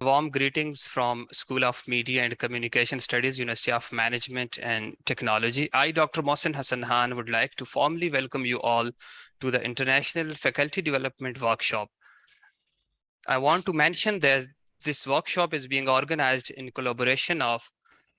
Warm greetings from School of Media and Communication Studies, University of Management and Technology. I, Dr. Mohsin Hassan Khan, would like to formally welcome you all to the International Faculty Development Workshop. I want to mention that this workshop is being organized in collaboration of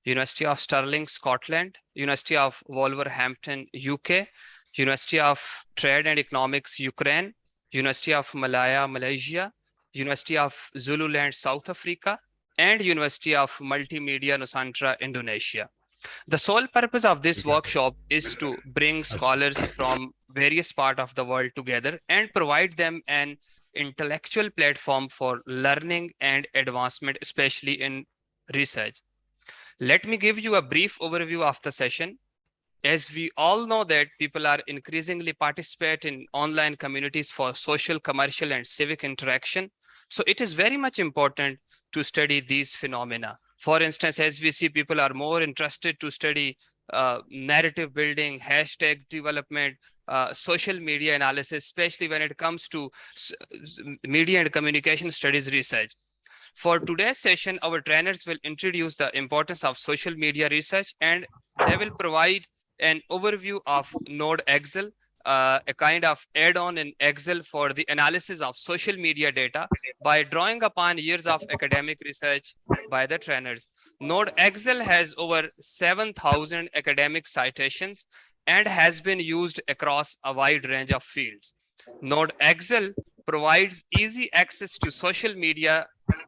University of Stirling, Scotland, University of Wolverhampton, UK, University of Trade and Economics, Ukraine, University of Malaya, Malaysia, University of Zululand, South Africa, and University of Multimedia, Nusantara, Indonesia. The sole purpose of this workshop is to bring scholars from various parts of the world together and provide them an intellectual platform for learning and advancement, especially in research. Let me give you a brief overview of the session. As we all know that people are increasingly participate in online communities for social, commercial, and civic interaction. So it is very much important to study these phenomena. For instance, as we see, people are more interested to study narrative building, hashtag development, social media analysis, especially when it comes to media and communication studies research. For today's session, our trainers will introduce the importance of social media research, and they will provide an overview of Node Excel, a kind of add-on in Excel for the analysis of social media data by drawing upon years of academic research by the trainers. Node Excel has over 7,000 academic citations and has been used across a wide range of fields. Node Excel provides easy access to social media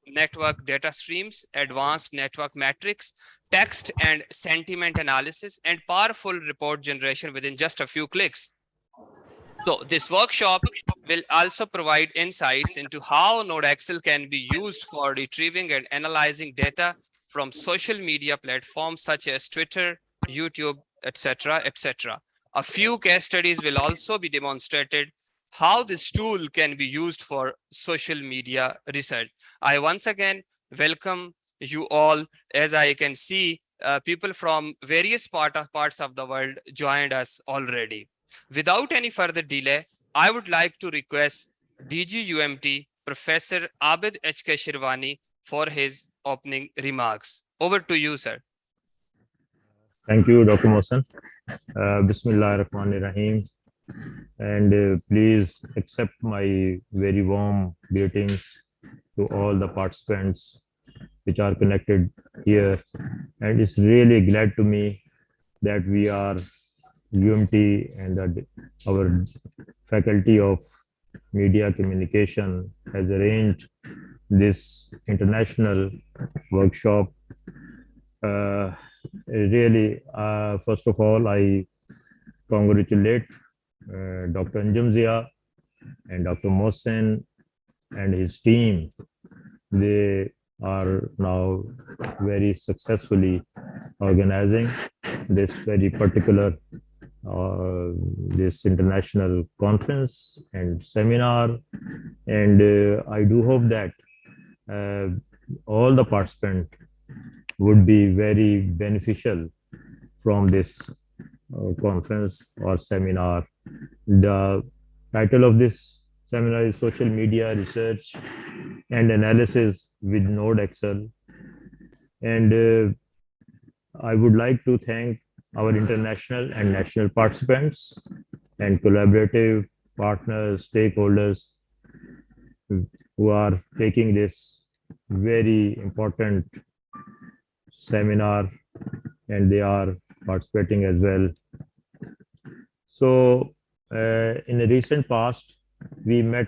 network data streams, advanced network metrics, text and sentiment analysis, and powerful report generation within just a few clicks. So this workshop will also provide insights into how Node Excel can be used for retrieving and analyzing data from social media platforms such as Twitter, YouTube, etc., etc. A few case studies will also be demonstrated how this tool can be used for social media research. I once again welcome you all. As I can see, people from various parts of the world joined us already. Without any further delay, I would like to request DG UMT Professor Abid HK Sherwani for his opening remarks. Over to you, sir. Thank you, Dr. Mohsen. Bismillah ar-Rahman ar-Rahim. And please accept my very warm greetings to all the participants which are connected here. And it's really glad to me that we are UMT and our Faculty of Media Communication has arranged this international workshop. Really, first of all, I congratulate Dr. Anjumzia and Dr. Mohsen and his team. They are now very successfully organizing this very particular this international conference and seminar, and I do hope that all the participants would be very beneficial from this conference or seminar. The title of this seminar is Social Media Research and Analysis with Node Excel. And I would like to thank our international and national participants and collaborative partners, stakeholders who are taking this very important seminar, and they are participating as well. So in the recent past, we met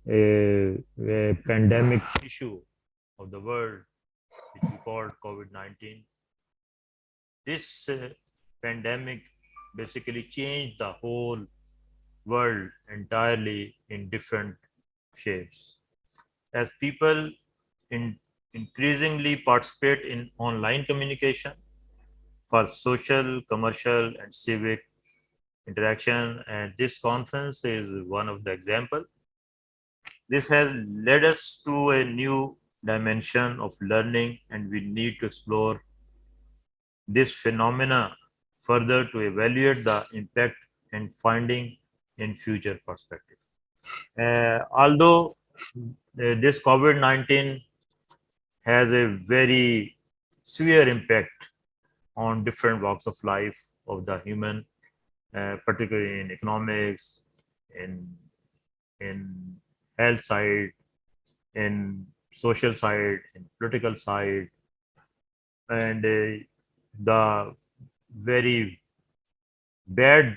a pandemic issue of the world, which we called COVID-19. This pandemic basically changed the whole world entirely in different shapes. As people increasingly participate in online communication for social, commercial, and civic interaction, and this conference is one of the examples. This has led us to a new dimension of learning, and we need to explore this phenomena further to evaluate the impact and finding in future perspective. Although this COVID-19 has a very severe impact on different walks of life of the human, particularly in economics, in health side, in social side, in political side, and the very bad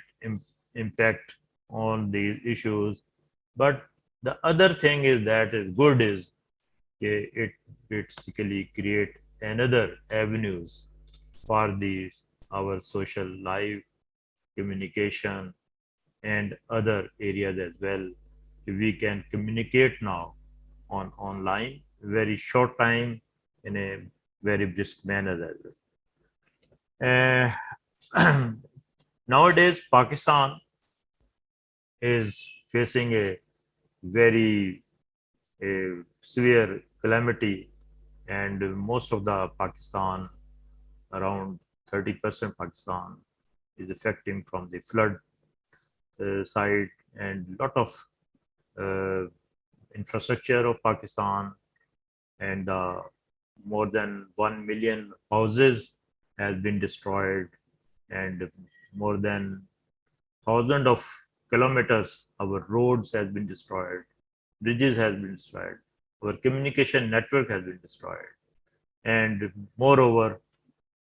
impact on these issues. But the other thing is that is good is it basically create another avenues for these our social life, communication, and other areas as well. We can communicate now on online very short time in a very brisk manner as well. Nowadays, Pakistan is facing a very severe calamity, and most of the Pakistan, around 30% Pakistan, is affecting from the flood side, and lot of uh, infrastructure of Pakistan, and more than 1 million houses has been destroyed, and more than thousands of kilometers our roads has been destroyed, bridges has been destroyed, our communication network has been destroyed, and moreover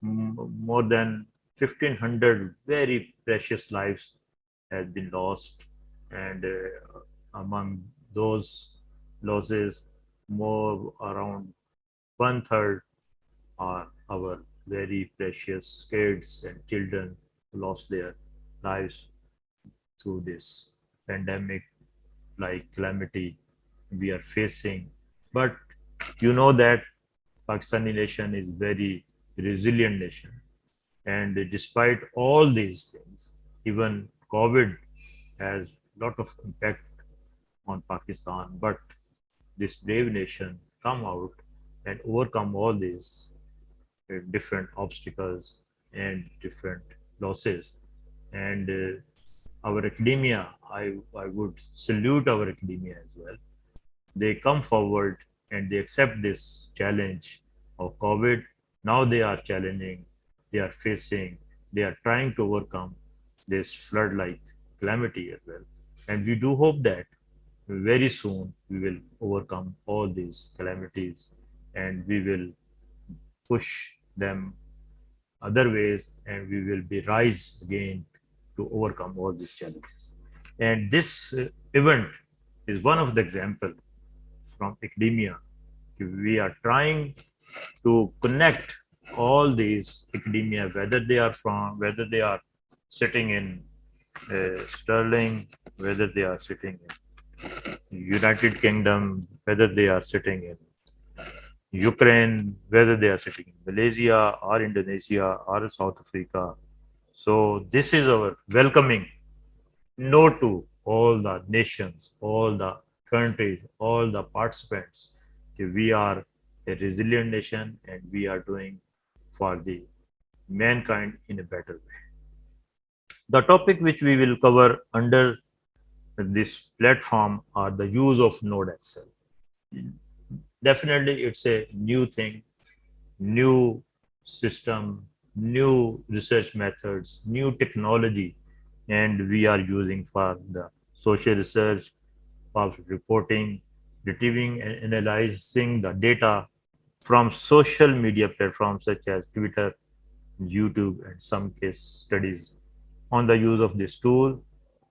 more than 1500 very precious lives has been lost, and among those losses, more around one third are our very precious kids and children who lost their lives through this pandemic like calamity we are facing. But you know that Pakistani nation is very resilient nation, and despite all these things, even COVID has lot of impact on Pakistan, but this brave nation come out and overcome all these different obstacles and different losses. And our academia, I would salute our academia as well. They come forward and they accept this challenge of COVID. Now they are challenging, they are facing, they are trying to overcome this flood like calamity as well. And we do hope that very soon we will overcome all these calamities, and we will push them other ways, and we will be rise again to overcome all these challenges. And this event is one of the example from academia. We are trying to connect all these academia, whether they are sitting in Stirling, whether they are sitting in United Kingdom, whether they are sitting in Ukraine, whether they are sitting in Malaysia or Indonesia or South Africa. So this is our welcoming note to all the nations, all the countries, all the participants. We are a resilient nation, and we are doing for the mankind in a better way. The topic which we will cover under this platform are the use of Node Excel. Definitely, it's a new thing, new system, new research methods, new technology, and we are using for the social research, for reporting, retrieving and analyzing the data from social media platforms such as Twitter, YouTube, and some case studies on the use of this tool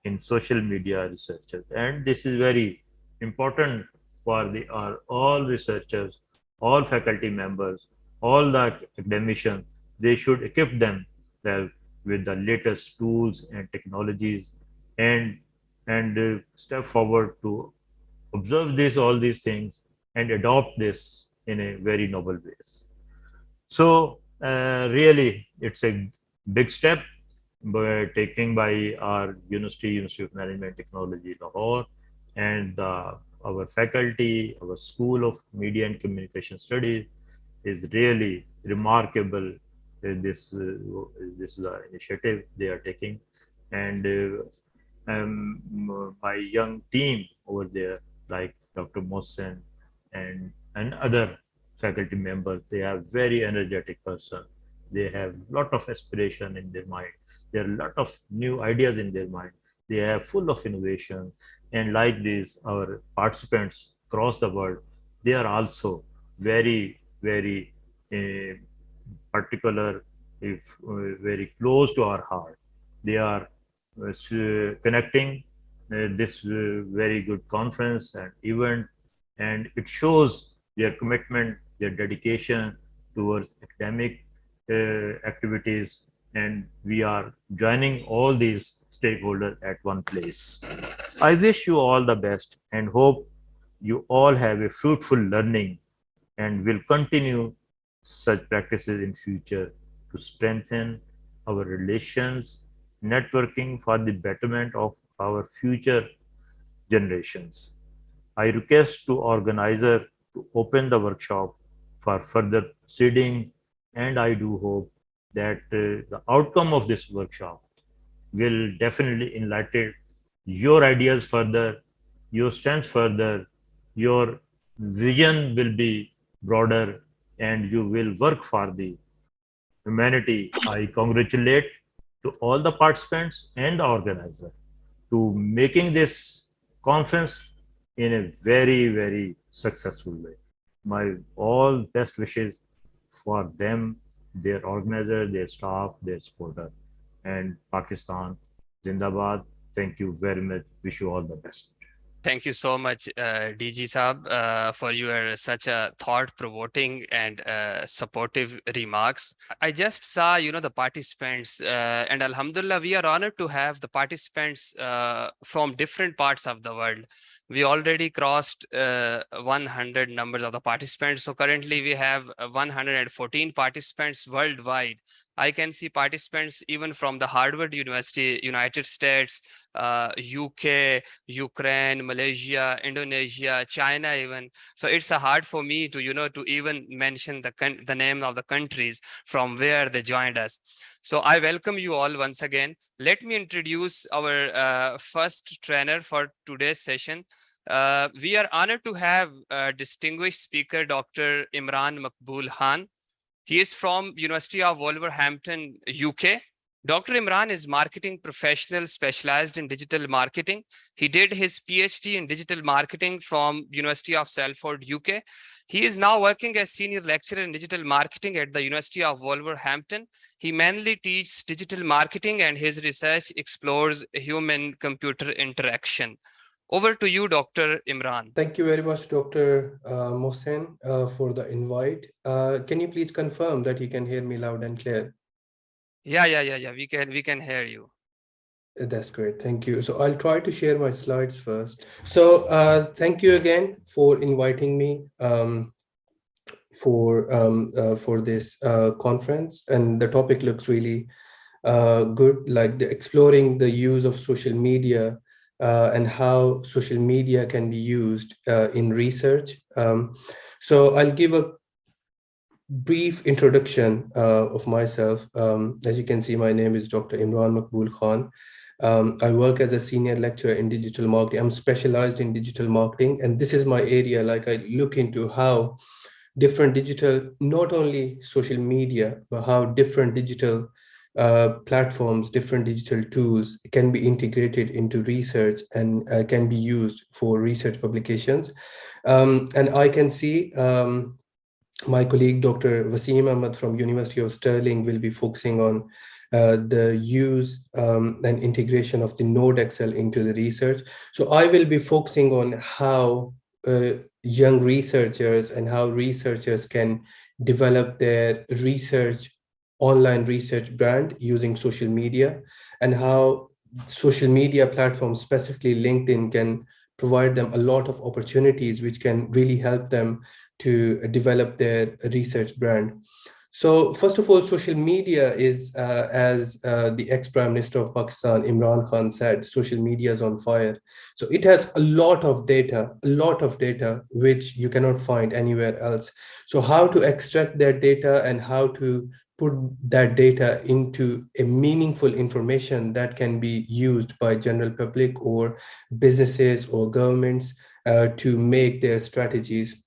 in social media researchers. And this is very important for all researchers, all faculty members, all the academicians. They should equip themselves with the latest tools and technologies, and step forward to observe all these things and adopt this in a very noble ways. So really, it's a big step taken by our University of Management Technology, Lahore, and our faculty, our School of Media and Communication Studies is really remarkable. This is the initiative they are taking, and my young team over there, like Dr. Mohsen and other faculty members. They are very energetic person. They have lot of aspiration in their mind. There are a lot of new ideas in their mind. They are full of innovation. And like this, our participants across the world, they are also very, very particular, if very close to our heart. They are connecting this very good conference and event, and it shows their commitment, their dedication towards academic activities, and we are joining all these stakeholders at one place. I wish you all the best and hope you all have a fruitful learning and will continue such practices in future to strengthen our relations, networking for the betterment of our future generations. I request to organizer to open the workshop for further proceeding, and I do hope that the outcome of this workshop will definitely enlighten your ideas further, your strength further, your vision will be broader, and you will work for the humanity. I congratulate to all the participants and the organizer to making this conference in a very, very successful way. My all best wishes for them, their organizer, their staff, their supporter. And Pakistan, Zindabad. Thank you very much. Wish you all the best. Thank you so much, DG Saab, for your such a thought-provoking and supportive remarks. I just saw, the participants, and Alhamdulillah, we are honored to have the participants from different parts of the world. We already crossed 100 numbers of the participants. So currently we have 114 participants worldwide. I can see participants even from the Harvard University, United States, UK, Ukraine, Malaysia, Indonesia, China even. So it's hard for me to, to even mention the name of the countries from where they joined us. So I welcome you all once again. Let me introduce our first trainer for today's session. We are honored to have distinguished speaker, Dr. Imran Mahboon Khan. He is from University of Wolverhampton, UK. Dr. Imran is marketing professional specialized in digital marketing. He did his PhD in digital marketing from University of Salford, UK. He is now working as senior lecturer in digital marketing at the University of Wolverhampton. He mainly teaches digital marketing and his research explores human-computer interaction. Over to you, Dr. Imran. Thank you very much, Dr. Mohsen, for the invite. Can you please confirm that you can hear me loud and clear? Yeah. We can hear you. That's great. Thank you. So I'll try to share my slides first. So thank you again for inviting me for this conference. And the topic looks really good, like exploring the use of social media and how social media can be used in research. So I'll give a brief introduction of myself. As you can see, my name is Dr. Imran Mahboon Khan. I work as a senior lecturer in digital marketing. I'm specialized in digital marketing, and this is my area. Like I look into how different digital, not only social media, but how different digital platforms, different digital tools can be integrated into research and can be used for research publications. And I can see my colleague, Dr. Wasim Ahmed from University of Stirling will be focusing on the use and integration of the Node Excel into the research. So I will be focusing on how young researchers and how researchers can develop their online research brand using social media, and how social media platforms, specifically LinkedIn, can provide them a lot of opportunities which can really help them to develop their research brand. So first of all, social media is, as the ex-Prime Minister of Pakistan, Imran Khan, said, social media is on fire. So it has a lot of data, which you cannot find anywhere else. So how to extract that data and how to put that data into a meaningful information that can be used by general public or businesses or governments to make their strategies.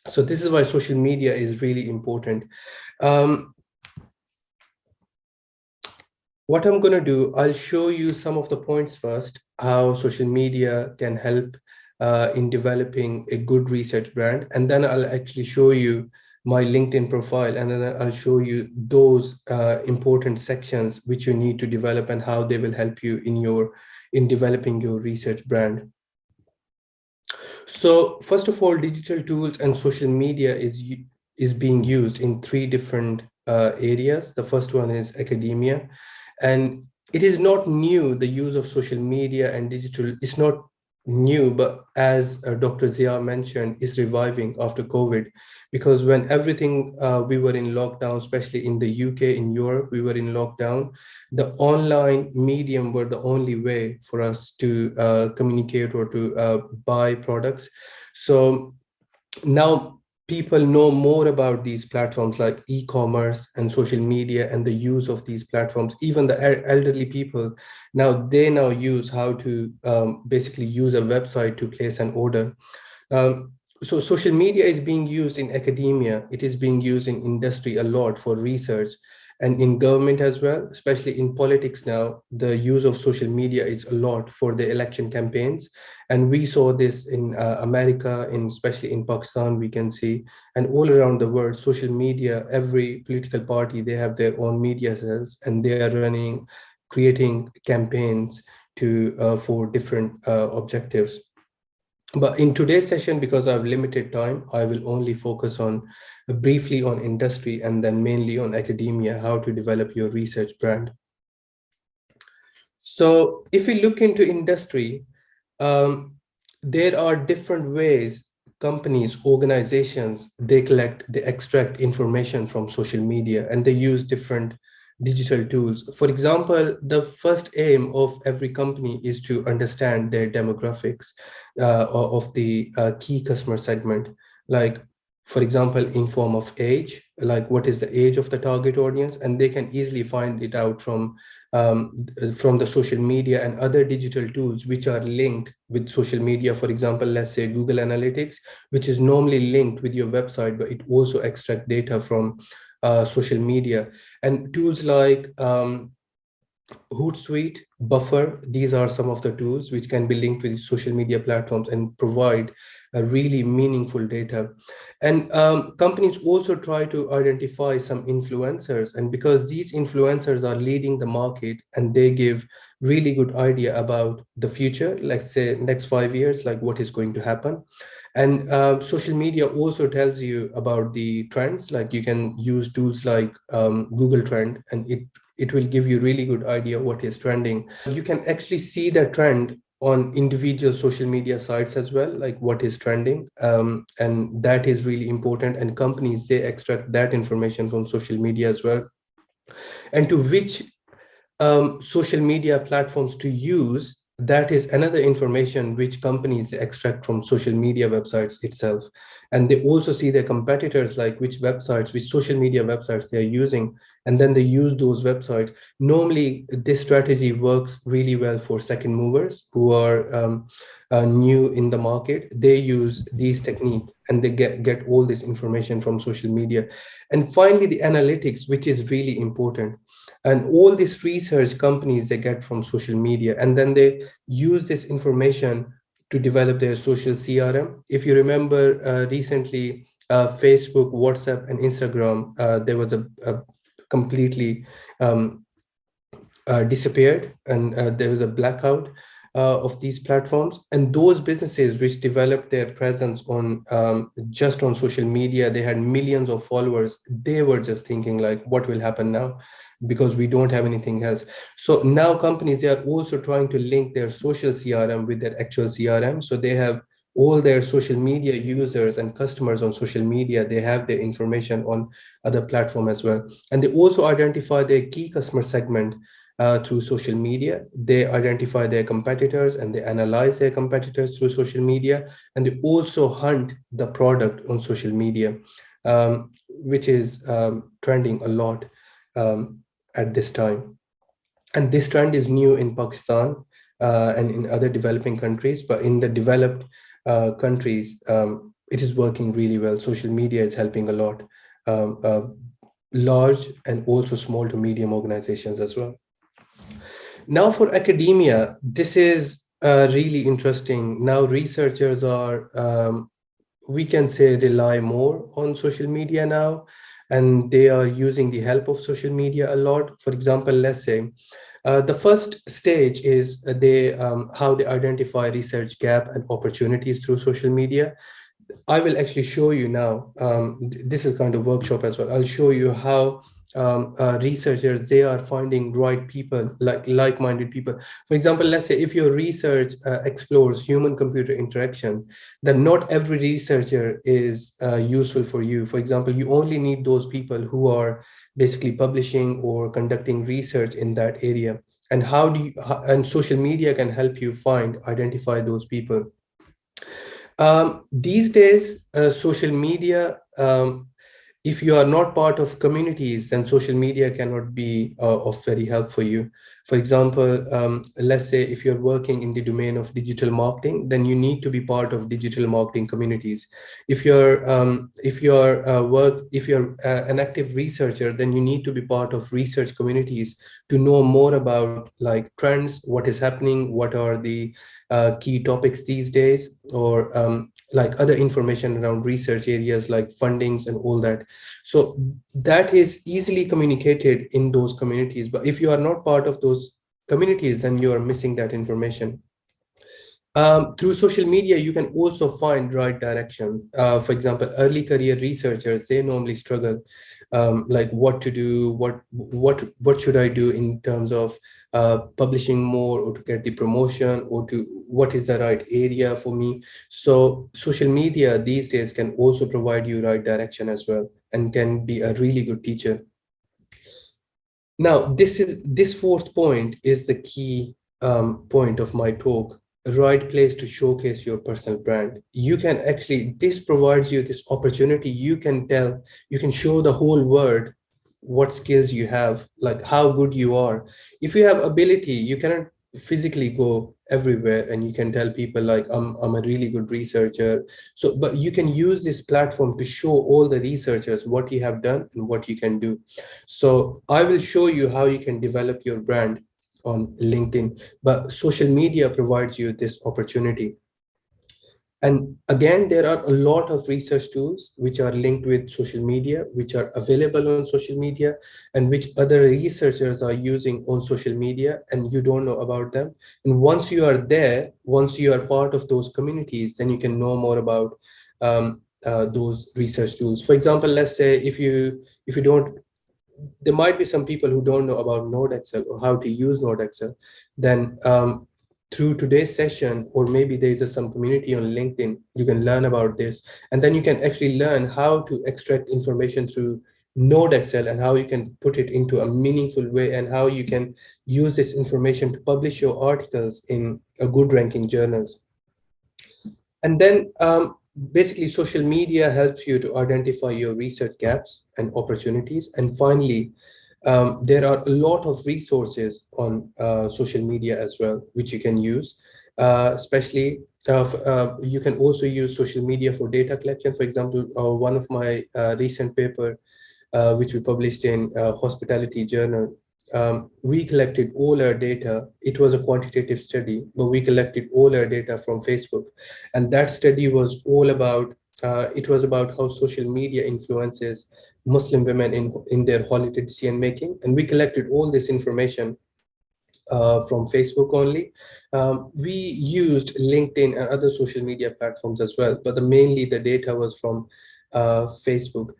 So this is why social media is really important. What I'm going to do, I'll show you some of the points first, how social media can help in developing a good research brand. And then I'll actually show you my LinkedIn profile, and then I'll show you those important sections which you need to develop and how they will help you in developing your research brand. So first of all, digital tools and social media is being used in three different areas. The first one is academia. And it is not new, the use of social media and digital is not new, but as Dr. Zia mentioned, is reviving after COVID, because when everything, we were in lockdown, especially in the UK, in Europe, we were in lockdown, the online medium were the only way for us to communicate or to buy products. So now people know more about these platforms like e-commerce and social media and the use of these platforms. Even the elderly people they now use how to basically use a website to place an order. So social media is being used in academia, it is being used in industry a lot for research, and in government as well, especially in politics now, the use of social media is a lot for the election campaigns. And we saw this in America, especially in Pakistan, we can see, and all around the world, social media, every political party, they have their own media cells, and they are creating campaigns for different objectives. But in today's session, because I have limited time, I will only focus on briefly on industry and then mainly on academia, how to develop your research brand. So if we look into industry, there are different ways companies, organizations, they extract information from social media, and they use different digital tools. For example, the first aim of every company is to understand their demographics of the key customer segment. Like, for example, in form of age, like what is the age of the target audience, and they can easily find it out from the social media and other digital tools which are linked with social media. For example, let's say Google Analytics, which is normally linked with your website, but it also extracts data from social media. And tools like Hootsuite, Buffer, these are some of the tools which can be linked with social media platforms and provide a really meaningful data. And companies also try to identify some influencers, and because these influencers are leading the market and they give really good idea about the future, let's say next 5 years, like what is going to happen. And social media also tells you about the trends, like you can use tools like Google Trend, and it will give you really good idea what is trending. You can actually see the trend on individual social media sites as well, like what is trending, and that is really important. And companies, they extract that information from social media as well, and to which social media platforms to use, that is another information which companies extract from social media websites itself. And they also see their competitors, like which social media websites they are using, and then they use those websites. Normally this strategy works really well for second movers who are new in the market. They use these techniques and they get all this information from social media. And finally, the analytics, which is really important. And all these research companies, they get from social media, and then they use this information to develop their social CRM. If you remember recently, Facebook, WhatsApp, and Instagram, there was a completely disappeared, and there was a blackout of these platforms. And those businesses which developed their presence on just on social media, they had millions of followers. They were just thinking like, what will happen now, because we don't have anything else. So now companies, they are also trying to link their social CRM with their actual CRM. So they have all their social media users and customers on social media, they have their information on other platform as well. And they also identify their key customer segment through social media. They identify their competitors and they analyze their competitors through social media. And they also hunt the product on social media, which is trending a lot at this time. And this trend is new in Pakistan and in other developing countries, but in the developed countries, it is working really well. Social media is helping a lot, large and also small to medium organizations as well. Now for academia, this is really interesting. Now researchers are, we can say, rely more on social media now, and they are using the help of social media a lot. For example, let's say the first stage is how they identify research gap and opportunities through social media. I will actually show you now. This is kind of workshop as well. I'll show you how researchers, they are finding right people, like-minded people. For example, let's say if your research explores human-computer interaction, then not every researcher is useful for you. For example, you only need those people who are basically publishing or conducting research in that area. And and social media can help you identify those people. These days, social media, if you are not part of communities, then social media cannot be of very help for you. For example, let's say if you're working in the domain of digital marketing, then you need to be part of digital marketing communities. If you're an active researcher, then you need to be part of research communities to know more about like trends, what is happening, what are the key topics these days, or like other information around research areas like fundings and all that. So that is easily communicated in those communities. But if you are not part of those communities, then you are missing that information. Through social media, you can also find right direction. For example, early career researchers, they normally struggle, like what to do, what should I do in terms of publishing more, or to get the promotion, or to what is the right area for me. So social media these days can also provide you right direction as well, and can be a really good teacher. Now, this fourth point is the key point of my talk. Right place to showcase your personal brand. You can actually, this provides you this opportunity. You can show the whole world what skills you have, like how good you are. If you have ability, you cannot physically go everywhere and you can tell people like, I'm a really good researcher. So, but you can use this platform to show all the researchers what you have done and what you can do. So I will show you how you can develop your brand on LinkedIn, but social media provides you this opportunity. And again, there are a lot of research tools which are linked with social media, which are available on social media, and which other researchers are using on social media, and you don't know about them. And once you are there, once you are part of those communities, then you can know more about those research tools. For example, let's say if you don't, there might be some people who don't know about Node Excel or how to use Node Excel. Then through today's session, or maybe there's some community on LinkedIn, you can learn about this. And then you can actually learn how to extract information through Node Excel, and how you can put it into a meaningful way, and how you can use this information to publish your articles in a good ranking journals. And then basically social media helps you to identify your research gaps and opportunities. And finally, there are a lot of resources on social media as well, which you can use, especially you can also use social media for data collection. For example, one of my recent paper, which we published in Hospitality Journal, we collected all our data. It was a quantitative study, but we collected all our data from Facebook. And that study was all about, it was about how social media influences Muslim women in their holiday decision making. And we collected all this information from Facebook only. We used LinkedIn and other social media platforms as well, but mainly the data was from Facebook.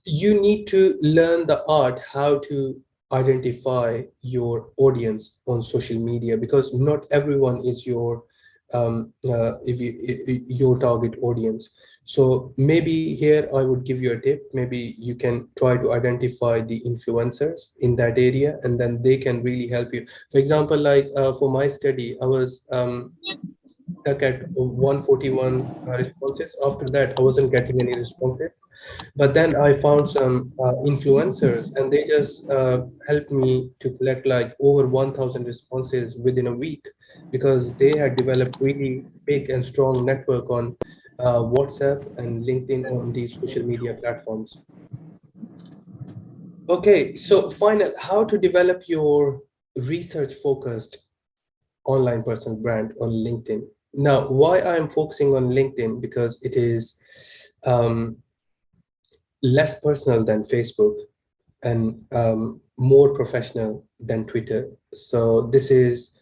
You need to learn the art how to identify your audience on social media, because not everyone is your your target audience. So maybe here I would give you a tip. Maybe you can try to identify the influencers in that area, and then they can really help you. For example, like for my study, I was stuck at 141 responses. After that, I wasn't getting any responses. But then I found some influencers, and they just helped me to collect like over 1,000 responses within a week, because they had developed really big and strong network on WhatsApp and LinkedIn, on these social media platforms. Okay, so final, how to develop your research focused online personal brand on LinkedIn. Now, why I'm focusing on LinkedIn, because it is less personal than Facebook, and more professional than Twitter. So this is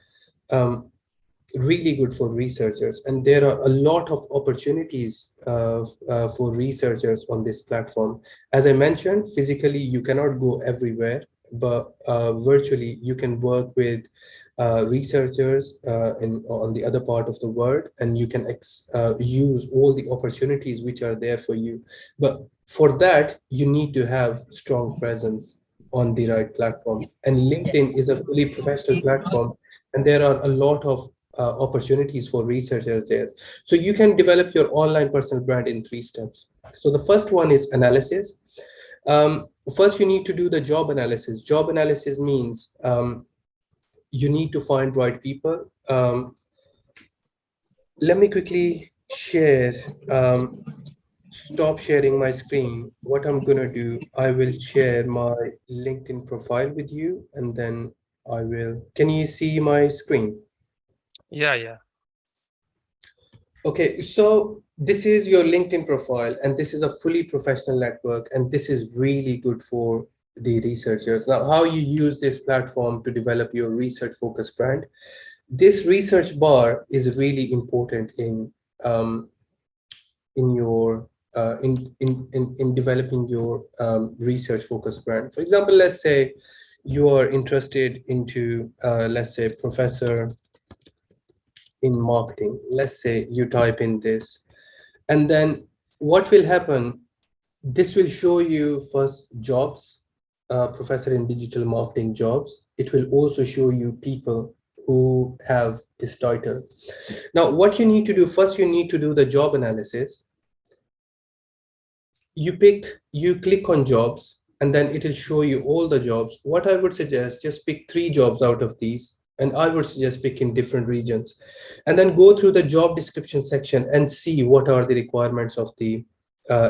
um, really good for researchers, and there are a lot of opportunities for researchers on this platform. As I mentioned, physically you cannot go everywhere, but virtually you can work with researchers on the other part of the world, and you can use all the opportunities which are there for you. But for that, you need to have strong presence on the right platform. And LinkedIn is a fully professional platform, and there are a lot of opportunities for researchers there. So you can develop your online personal brand in 3 steps. So the first one is analysis. First, you need to do the job analysis. Job analysis means you need to find right people. Let me quickly share, stop sharing my screen. What I'm gonna do, I will share my LinkedIn profile with you, and then I will, can you see my screen? Yeah. Okay, so this is your LinkedIn profile, and this is a fully professional network, and this is really good for the researchers. Now, how you use this platform to develop your research focused brand. This research bar is really important in your in developing your research focused brand. For example, let's say you are interested into let's say professor in marketing. Let's say you type in this, and then what will happen, this will show you first jobs, professor in digital marketing jobs. It will also show you people who have this title. Now, what you need to do first, you need to do the job analysis. You click on jobs, and then it will show you all the jobs. What I would suggest, just pick 3 jobs out of these, and I would suggest pick in different regions, and then go through the job description section and see what are the requirements of the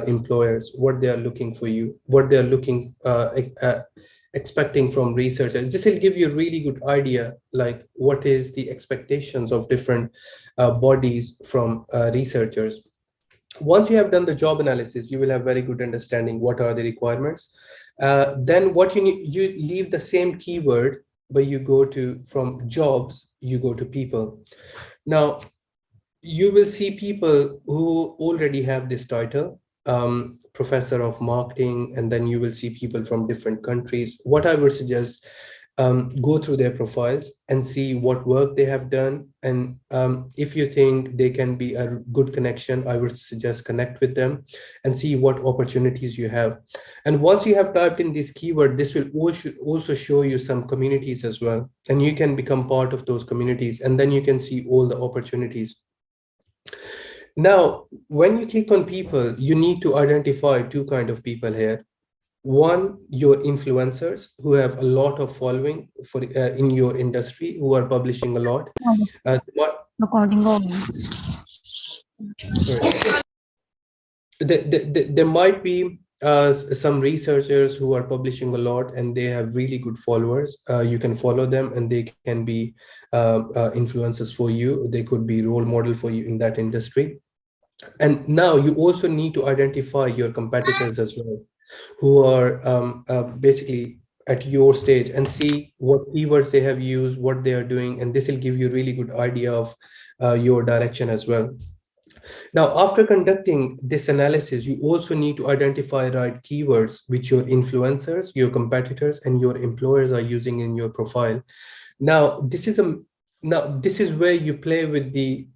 employers, what they are looking for you, what they are looking expecting from researchers. This will give you a really good idea, like what is the expectations of different bodies from researchers. Once you have done the job analysis, you will have very good understanding what are the requirements. Then what you need, you leave the same keyword, but you go to, from jobs, you go to people. Now, you will see people who already have this title, professor of marketing, and then you will see people from different countries. What I would suggest, go through their profiles and see what work they have done. And if you think they can be a good connection, I would suggest connect with them and see what opportunities you have. And once you have typed in this keyword, this will also show you some communities as well. And you can become part of those communities, and then you can see all the opportunities. Now, when you click on people, you need to identify 2 kinds of people here. One, your influencers who have a lot of following for in your industry, who are publishing a lot. Recording on. Sorry. There might be some researchers who are publishing a lot and they have really good followers. You can follow them, and they can be influencers for you. They could be role model for you in that industry. And now you also need to identify your competitors as well, who are basically at your stage, and see what keywords they have used, what they are doing, and this will give you a really good idea of your direction as well. Now, after conducting this analysis, you also need to identify right keywords which your influencers, your competitors, and your employers are using in your profile. Now, this is where you play with the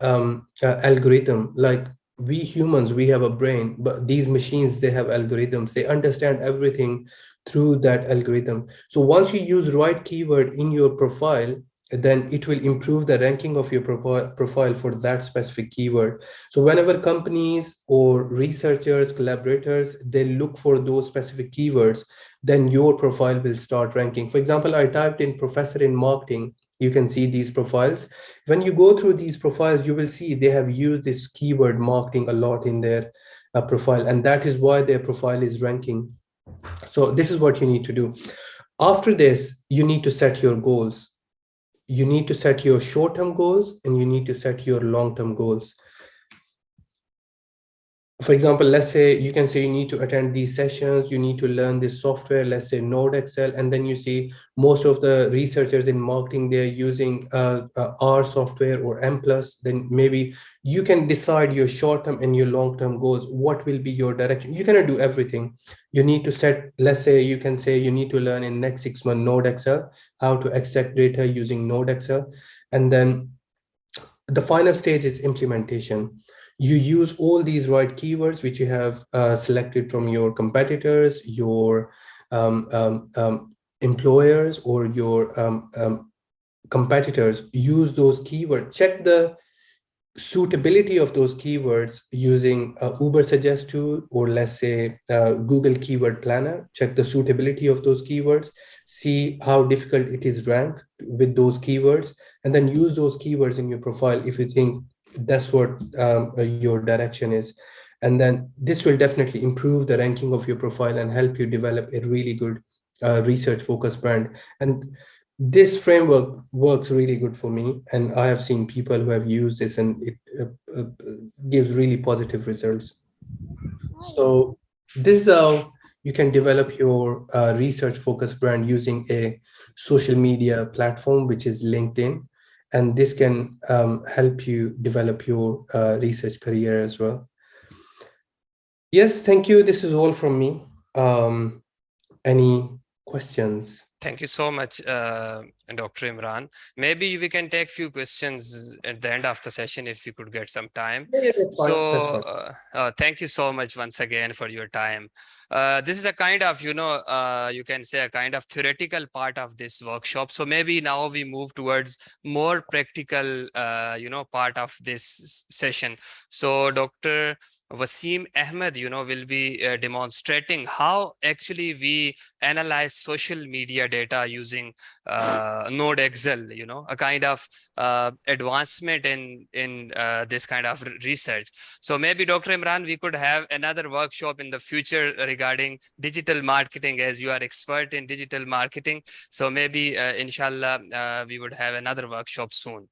algorithm. Like, we humans, we have a brain, but these machines, they have algorithms. They understand everything through that algorithm. So once you use right keyword in your profile, then it will improve the ranking of your profile for that specific keyword. So whenever companies or researchers, collaborators, they look for those specific keywords, then your profile will start ranking. For example, I typed in professor in marketing. You can see these profiles. When you go through these profiles, you will see they have used this keyword marketing a lot in their profile, and that is why their profile is ranking. So this is what you need to do. After this, you need to set your goals. You need to set your short-term goals and you need to set your long-term goals. For example, let's say you can say you need to attend these sessions, you need to learn this software, let's say Node Excel, and then you see most of the researchers in marketing, they're using R software or M+, then maybe you can decide your short-term and your long-term goals. What will be your direction? You cannot do everything. You need to set, let's say you can say you need to learn in next 6 months Node Excel, how to extract data using Node Excel. And then the final stage is implementation. You use all these right keywords which you have selected from your competitors, your employers, or your competitors. Use those keywords. Check the suitability of those keywords using Uber Suggest tool, or let's say Google Keyword Planner. Check the suitability of those keywords, see how difficult it is ranked with those keywords, and then use those keywords in your profile if you think that's what your direction is. And then this will definitely improve the ranking of your profile and help you develop a really good research focused brand. And this framework works really good for me, and I have seen people who have used this and it gives really positive results. So this is how you can develop your research focused brand using a social media platform, which is LinkedIn. And this can help you develop your research career as well. Yes, thank you. This is all from me. Any questions? Thank you so much, Dr. Imran. Maybe we can take few questions at the end of the session if we could get some time. Yeah, that's fine. So That's fine. thank you so much once again for your time. This is a kind of, you can say a kind of theoretical part of this workshop. So maybe now we move towards more practical, part of this session. So Dr. Wasim Ahmed, will be demonstrating how actually we analyze social media data using Node Excel, a kind of advancement in this kind of research. So maybe Dr. Imran, we could have another workshop in the future regarding digital marketing, as you are expert in digital marketing. So maybe inshallah, we would have another workshop soon.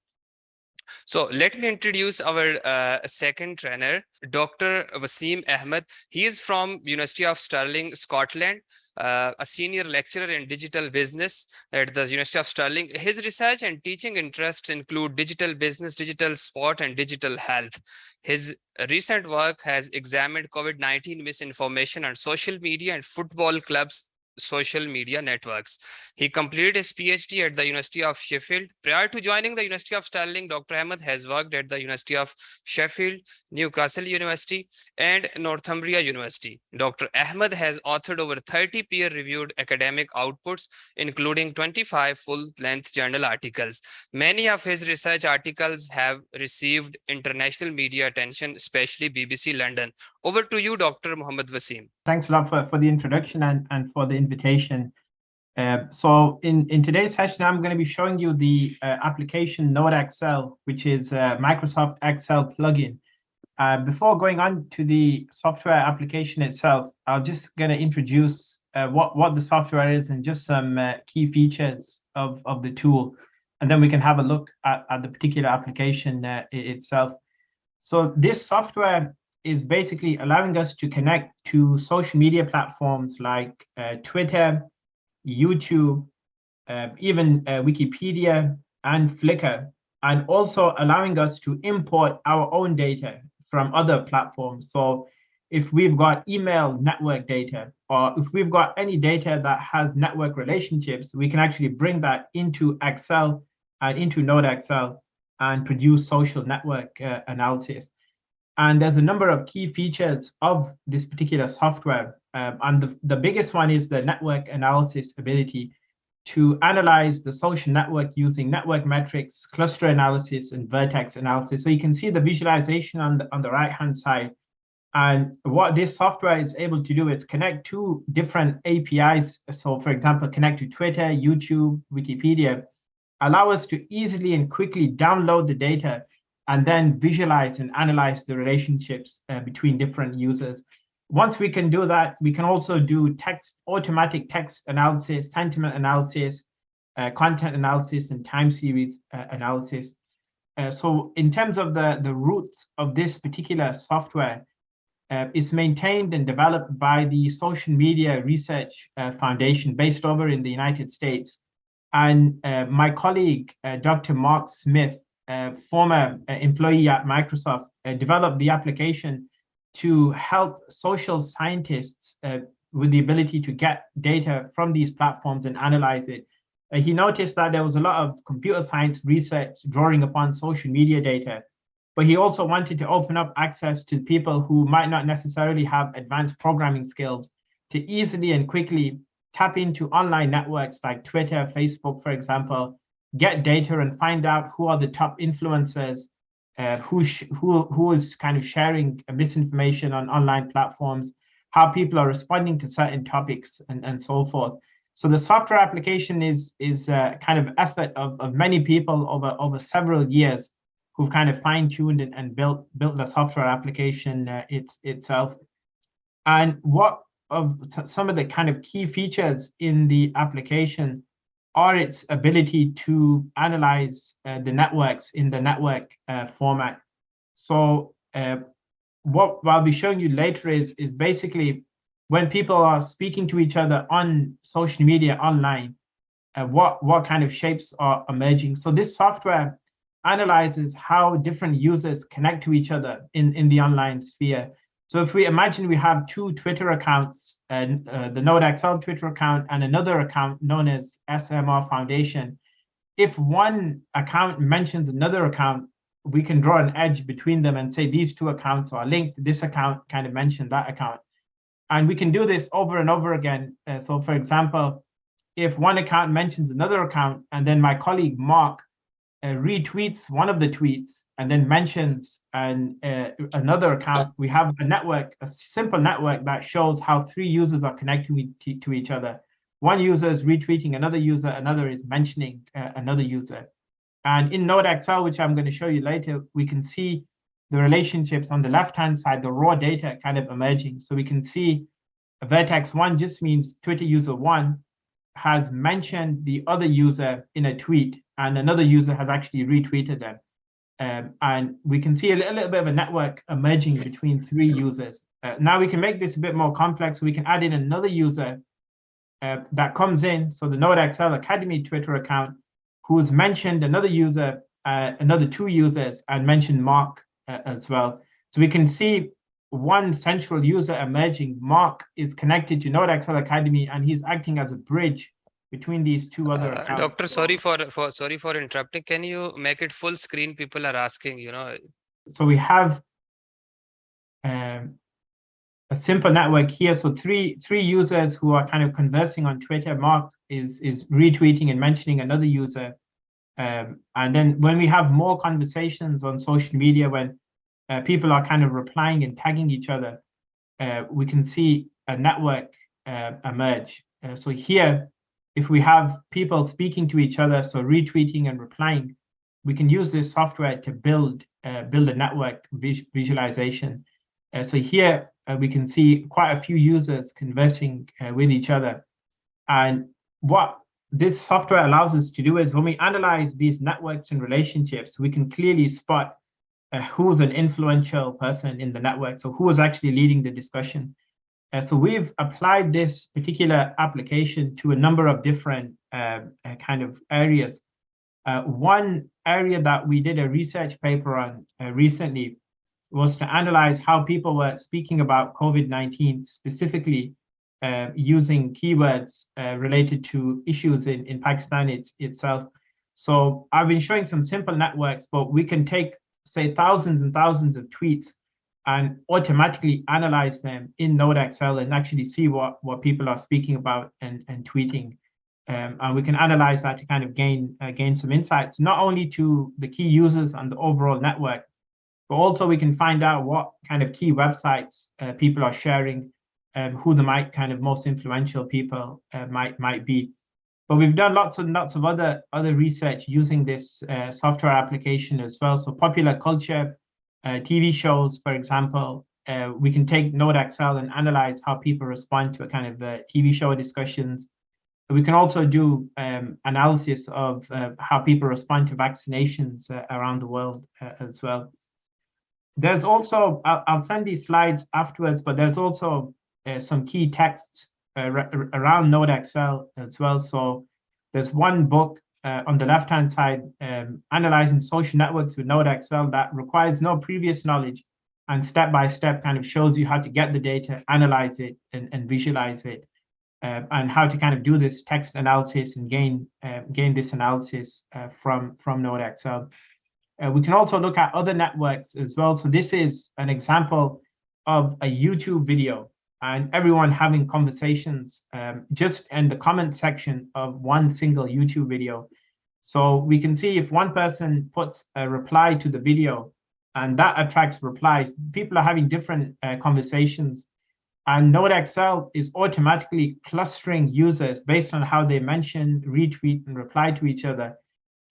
So let me introduce our second trainer, Dr. Wasim Ahmed. He is from University of Stirling, Scotland, a senior lecturer in digital business at the University of Stirling. His research and teaching interests include digital business, digital sport, and digital health. His recent work has examined COVID-19 misinformation on social media and football clubs' social media networks. He completed his PhD at the University of Sheffield. Prior to joining the University of Stirling, Dr. Ahmed has worked at the University of Sheffield, Newcastle University, and Northumbria University. Dr. Ahmed has authored over 30 peer-reviewed academic outputs, including 25 full-length journal articles. Many of his research articles have received international media attention, especially BBC London. Over to you, Dr. Muhammad Wasim. Thanks a lot for the introduction and for the invitation. So in today's session, I'm going to be showing you the application Node Excel, which is a Microsoft Excel plugin. Before going on to the software application itself, I'm just going to introduce what the software is and just some key features of the tool. And then we can have a look at the particular application itself. So this software is basically allowing us to connect to social media platforms like Twitter, YouTube, even Wikipedia and Flickr, and also allowing us to import our own data from other platforms. So if we've got email network data, or if we've got any data that has network relationships, we can actually bring that into Excel and into Node Excel and produce social network analysis. And there's a number of key features of this particular software. And the biggest one is the network analysis ability. to analyze the social network using network metrics, cluster analysis, and vertex analysis. So you can see the visualization on the right-hand side. And what this software is able to do is connect two different APIs. So for example, connect to Twitter, YouTube, Wikipedia, allow us to easily and quickly download the data and then visualize and analyze the relationships between different users. Once we can do that, we can also do automatic text analysis, sentiment analysis, content analysis, and time series analysis. So in terms of the roots of this particular software, is maintained and developed by the Social Media Research Foundation based over in the United States. And my colleague, Dr. Mark Smith, former employee at Microsoft, developed the application to help social scientists with the ability to get data from these platforms and analyze it. He noticed that there was a lot of computer science research drawing upon social media data, but he also wanted to open up access to people who might not necessarily have advanced programming skills to easily and quickly tap into online networks like Twitter, Facebook, for example, get data and find out who are the top influencers, who is kind of sharing misinformation on online platforms, how people are responding to certain topics, and so forth. So the software application is a kind of effort of many people over several years who've kind of fine-tuned and built the software application itself. And what of some of the kind of key features in the application are its ability to analyze the networks in the network format. So what I'll be showing you later is basically when people are speaking to each other on social media online, what kind of shapes are emerging. So this software analyzes how different users connect to each other in the online sphere. So if we imagine we have two Twitter accounts, the NodeXL Twitter account and another account known as SMR Foundation, if one account mentions another account, we can draw an edge between them and say these two accounts are linked. This account kind of mentioned that account. And we can do this over and over again. So for example, if one account mentions another account and then my colleague Mark retweets one of the tweets and then mentions another account, we have a network, a simple network that shows how three users are connecting to each other. One user is retweeting another user, another is mentioning another user. And in NodeXL, which I'm going to show you later, we can see the relationships on the left-hand side, the raw data kind of emerging. So we can see vertex 1 just means Twitter user 1 has mentioned the other user in a tweet, and another user has actually retweeted them. And we can see a little bit of a network emerging between three users. Now we can make this a bit more complex. We can add in another user that comes in. So the NodeXL Academy Twitter account, who's mentioned another user, another two users, and mentioned Mark as well. So we can see one central user emerging. Mark is connected to NodeXL Academy, and he's acting as a bridge between these two other accounts. Doctor, sorry for interrupting. Can you make it full screen? People are asking, you know. So we have a simple network here. So three users who are kind of conversing on Twitter. Mark is retweeting and mentioning another user. And then when we have more conversations on social media, when people are kind of replying and tagging each other, we can see a network emerge. So here, if we have people speaking to each other, so retweeting and replying, we can use this software to build a network visualization. So here we can see quite a few users conversing with each other. And what this software allows us to do is when we analyze these networks and relationships, we can clearly spot who's an influential person in the network, so who is actually leading the discussion. So we've applied this particular application to a number of different kind of areas. One area that we did a research paper on recently was to analyze how people were speaking about COVID-19, specifically using keywords related to issues in Pakistan itself. So I've been showing some simple networks, but we can take, say, thousands and thousands of tweets and automatically analyze them in NodeXL and actually see what people are speaking about and tweeting. and we can analyze that to kind of gain some insights, not only to the key users and the overall network, but also we can find out what kind of key websites people are sharing, who the most influential people might be. But we've done lots and lots of other research using this software application as well. So popular culture, TV shows, for example, we can take NodeXL and analyze how people respond to a kind of TV show discussions. We can also do analysis of how people respond to vaccinations around the world as well. There's also, I'll send these slides afterwards, but there's also some key texts around NodeXL as well. So there's one book on the left-hand side, analyzing social networks with NodeXL, that requires no previous knowledge, and step-by-step kind of shows you how to get the data, analyze it, and visualize it, and how to kind of do this text analysis and gain this analysis from NodeXL. We can also look at other networks as well. So this is an example of a YouTube video and everyone having conversations just in the comment section of one single YouTube video. So we can see if one person puts a reply to the video and that attracts replies, people are having different conversations. And NodeXL is automatically clustering users based on how they mention, retweet, and reply to each other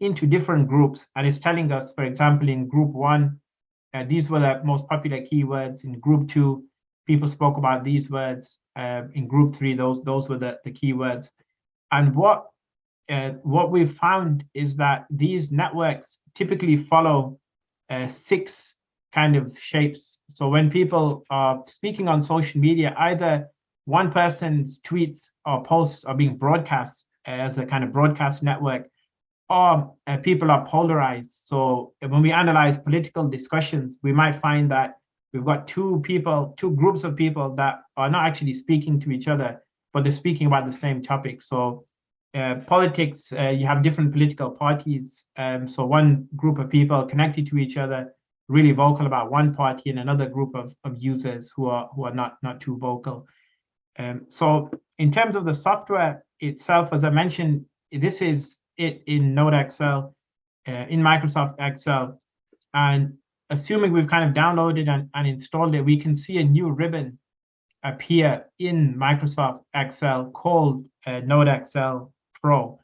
into different groups. And it's telling us, for example, in group 1, these were the most popular keywords. In group 2, people spoke about these words. In group 3, those were the keywords. And what we've found is that these networks typically follow 6 kind of shapes. So when people are speaking on social media, either one person's tweets or posts are being broadcast as a kind of broadcast network, or people are polarized. So when we analyze political discussions, we might find that we've got two groups of people that are not actually speaking to each other, but they're speaking about the same topic. So politics, you have different political parties. So one group of people connected to each other, really vocal about one party, and another group of users who are not too vocal. So in terms of the software itself, as I mentioned, this is it in NodeXL, in Microsoft Excel. And assuming we've kind of downloaded and installed it, we can see a new ribbon appear in Microsoft Excel called NodeXL Pro.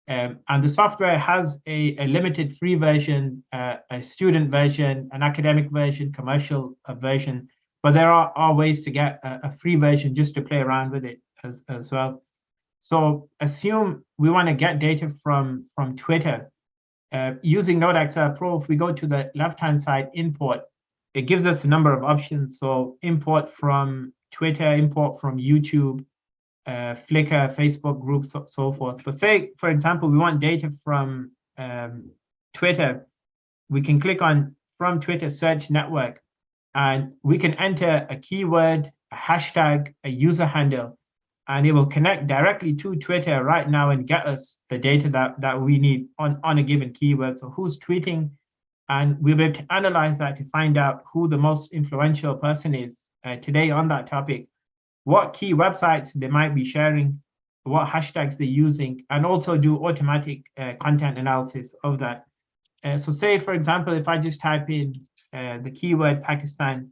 And the software has a limited free version, a student version, an academic version, commercial version, but there are ways to get a free version just to play around with it as well. So assume we want to get data from Twitter. Using NodeXL Pro, if we go to the left-hand side, import, it gives us a number of options. So import from Twitter, import from YouTube, Flickr, Facebook groups, so forth. But say, for example, we want data from Twitter, we can click on From Twitter Search Network, and we can enter a keyword, a hashtag, a user handle, and it will connect directly to Twitter right now and get us the data that we need on a given keyword. So who's tweeting, and we'll be able to analyze that to find out who the most influential person is today on that topic, what key websites they might be sharing, what hashtags they're using, and also do automatic content analysis of that. So say, for example, if I just type in the keyword Pakistan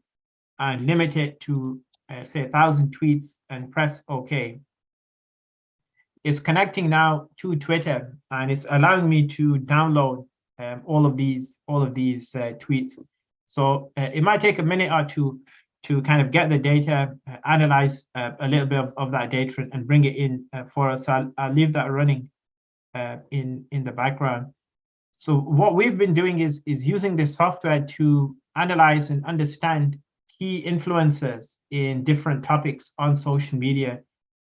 and limit it to say 1,000 tweets and press OK, it's connecting now to Twitter, and it's allowing me to download all of these tweets. So it might take a minute or two to kind of get the data, analyze a little bit of that data and bring it in for us. So I'll leave that running in the background. So what we've been doing is using this software to analyze and understand key influencers in different topics on social media.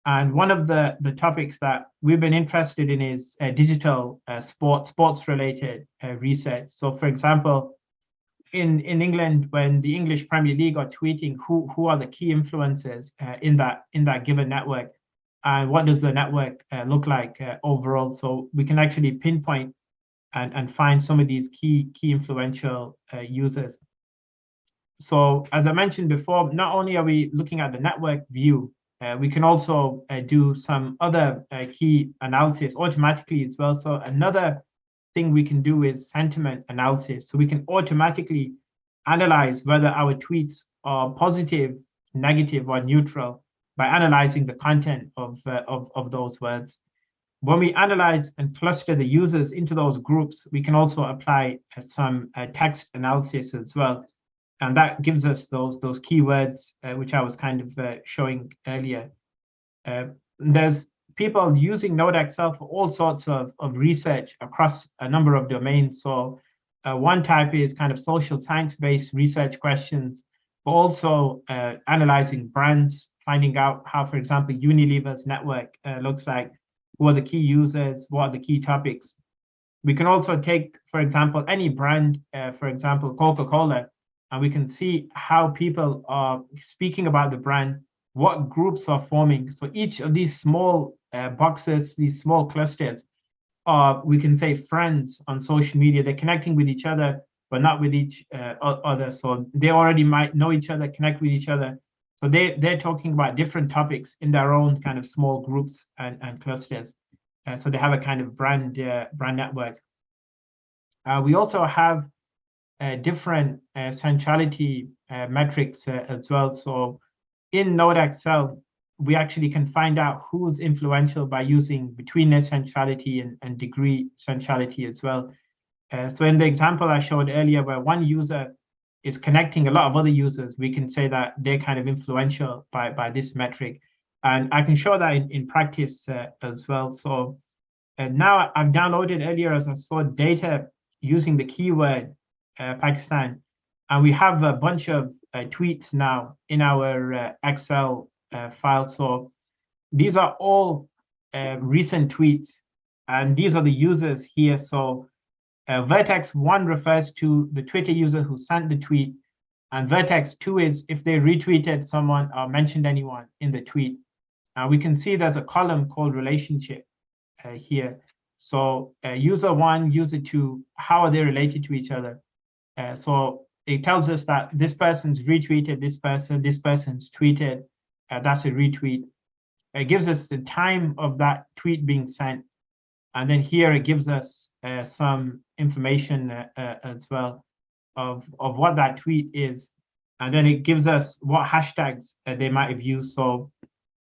And one of the topics that we've been interested in is digital sports-related research. So for example, in England, when the English Premier League are tweeting, who are the key influencers in that given network, and what does the network look like overall? So we can actually pinpoint and find some of these key influential users. So as I mentioned before, not only are we looking at the network view, We can also do some other key analysis automatically as well. So another thing we can do is sentiment analysis. So we can automatically analyze whether our tweets are positive, negative, or neutral by analyzing the content of those words. When we analyze and cluster the users into those groups, we can also apply some text analysis as well. And that gives us those keywords, which I was kind of showing earlier. There's people using Node Excel for all sorts of research across a number of domains. So one type is kind of social science-based research questions, but also analyzing brands, finding out how, for example, Unilever's network looks like, who are the key users, what are the key topics. We can also take, for example, any brand, for example, Coca-Cola, and we can see how people are speaking about the brand, what groups are forming. So each of these small boxes, these small clusters, are, we can say, friends on social media. They're connecting with each other, but not with each other. So they already might know each other, connect with each other. So they're talking about different topics in their own kind of small groups and clusters. So they have a kind of brand network. We also have different centrality metrics as well. So in Node Excel, we actually can find out who's influential by using betweenness centrality and degree centrality as well. So in the example I showed earlier, where one user is connecting a lot of other users, we can say that they're kind of influential by this metric. And I can show that in practice as well. So now I've downloaded earlier, as I saw, data using the keyword Pakistan. And we have a bunch of tweets now in our Excel file. So these are all recent tweets, and these are the users here. So vertex 1 refers to the Twitter user who sent the tweet, and vertex 2 is if they retweeted someone or mentioned anyone in the tweet. We can see there's a column called relationship here. So user 1, user 2, how are they related to each other? So it tells us that this person's retweeted this person's tweeted, that's a retweet. It gives us the time of that tweet being sent. And then here it gives us some information as well of what that tweet is. And then it gives us what hashtags they might have used. So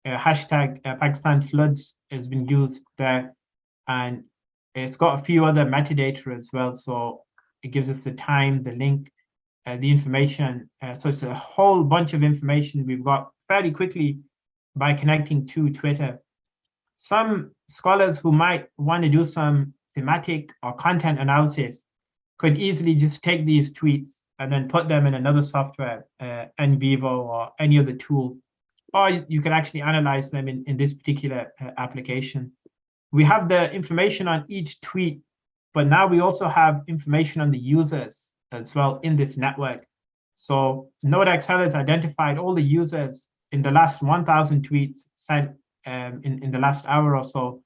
hashtag Pakistan floods has been used there. And it's got a few other metadata as well. So it gives us the time, the link, the information. So it's a whole bunch of information we've got fairly quickly by connecting to Twitter. Some scholars who might want to do some thematic or content analysis could easily just take these tweets and then put them in another software, NVivo or any other tool, or you can actually analyze them in this particular application. We have the information on each tweet, but now we also have information on the users as well in this network. So Node Excel has identified all the users in the last 1,000 tweets sent in the last hour or so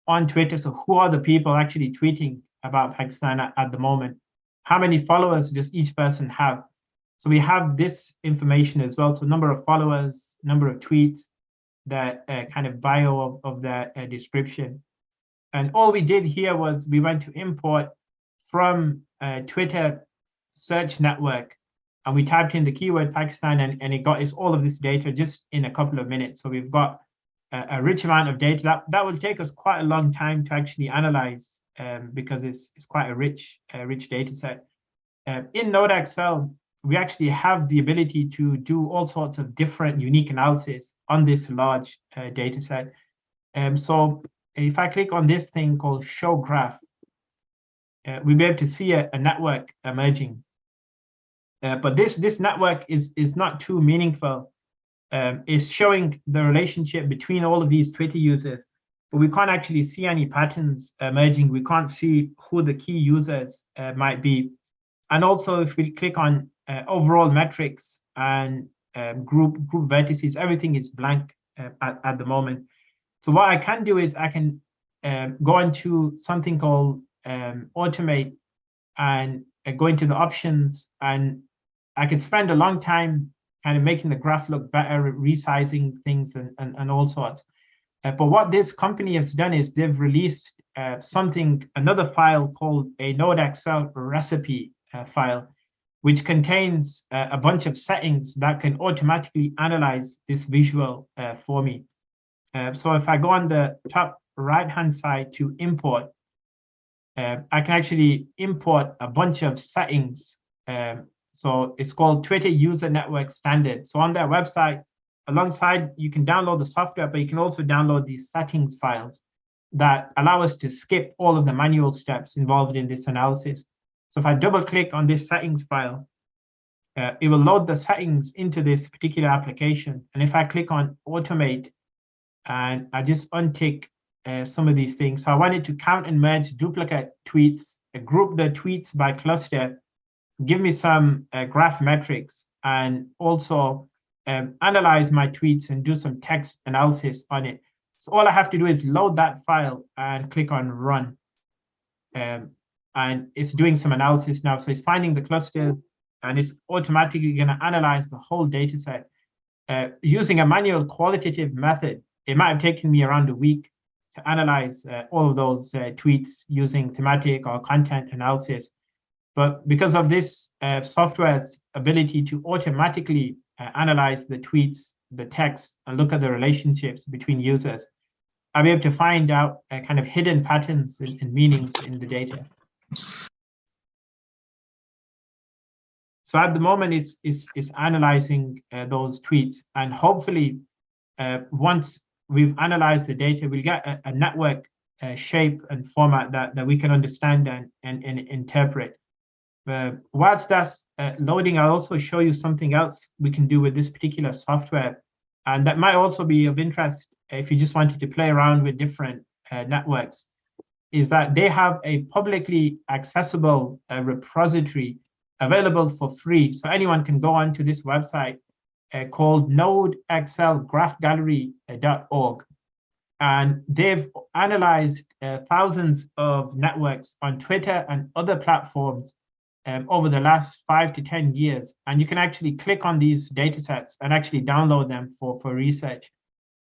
on Twitter. So who are the people actually tweeting about Pakistan at the moment? How many followers does each person have? So we have this information as well. So number of followers, number of tweets, the kind of bio of the description. And all we did here was we went to import from Twitter search network, and we typed in the keyword Pakistan, and it got us all of this data just in a couple of minutes. So we've got a rich amount of data. That will take us quite a long time to actually analyze because it's quite a rich data set. In Node Excel, we actually have the ability to do all sorts of different unique analysis on this large data set. So if I click on this thing called show graph, we'll be able to see a network emerging. But this network is not too meaningful. It's showing the relationship between all of these Twitter users, but we can't actually see any patterns emerging. We can't see who the key users might be. And also, if we click on overall metrics and group vertices, everything is blank at the moment. So what I can do is I can go into something called automate and go into the options, and I can spend a long time kind of making the graph look better, resizing things and all sorts. But what this company has done is they've released another file called a Node.xl recipe file, which contains a bunch of settings that can automatically analyze this visual for me. So if I go on the top right-hand side to import, I can actually import a bunch of settings. So it's called Twitter User Network Standard. So on their website, alongside, you can download the software, but you can also download these settings files that allow us to skip all of the manual steps involved in this analysis. So if I double click on this settings file, it will load the settings into this particular application. And if I click on automate and I just untick some of these things. So I wanted to count and merge duplicate tweets, group the tweets by cluster, give me some graph metrics, and also analyze my tweets and do some text analysis on it. So all I have to do is load that file and click on run. And it's doing some analysis now. So it's finding the cluster and it's automatically going to analyze the whole data set. Using a manual qualitative method, it might have taken me around a week to analyze all of those tweets using thematic or content analysis. But because of this software's ability to automatically analyze the tweets, the text, and look at the relationships between users, I'll be able to find out kind of hidden patterns and meanings in the data. So at the moment, it's analyzing those tweets, and hopefully, once we've analyzed the data, we'll get a network shape and format that we can understand and interpret. Whilst that's loading, I'll also show you something else we can do with this particular software, and that might also be of interest if you just wanted to play around with different networks, is that they have a publicly accessible repository available for free. So anyone can go onto this website called nodexlgraphgallery.org. And they've analyzed thousands of networks on Twitter and other platforms over the last 5 to 10 years. And you can actually click on these data sets and actually download them for research.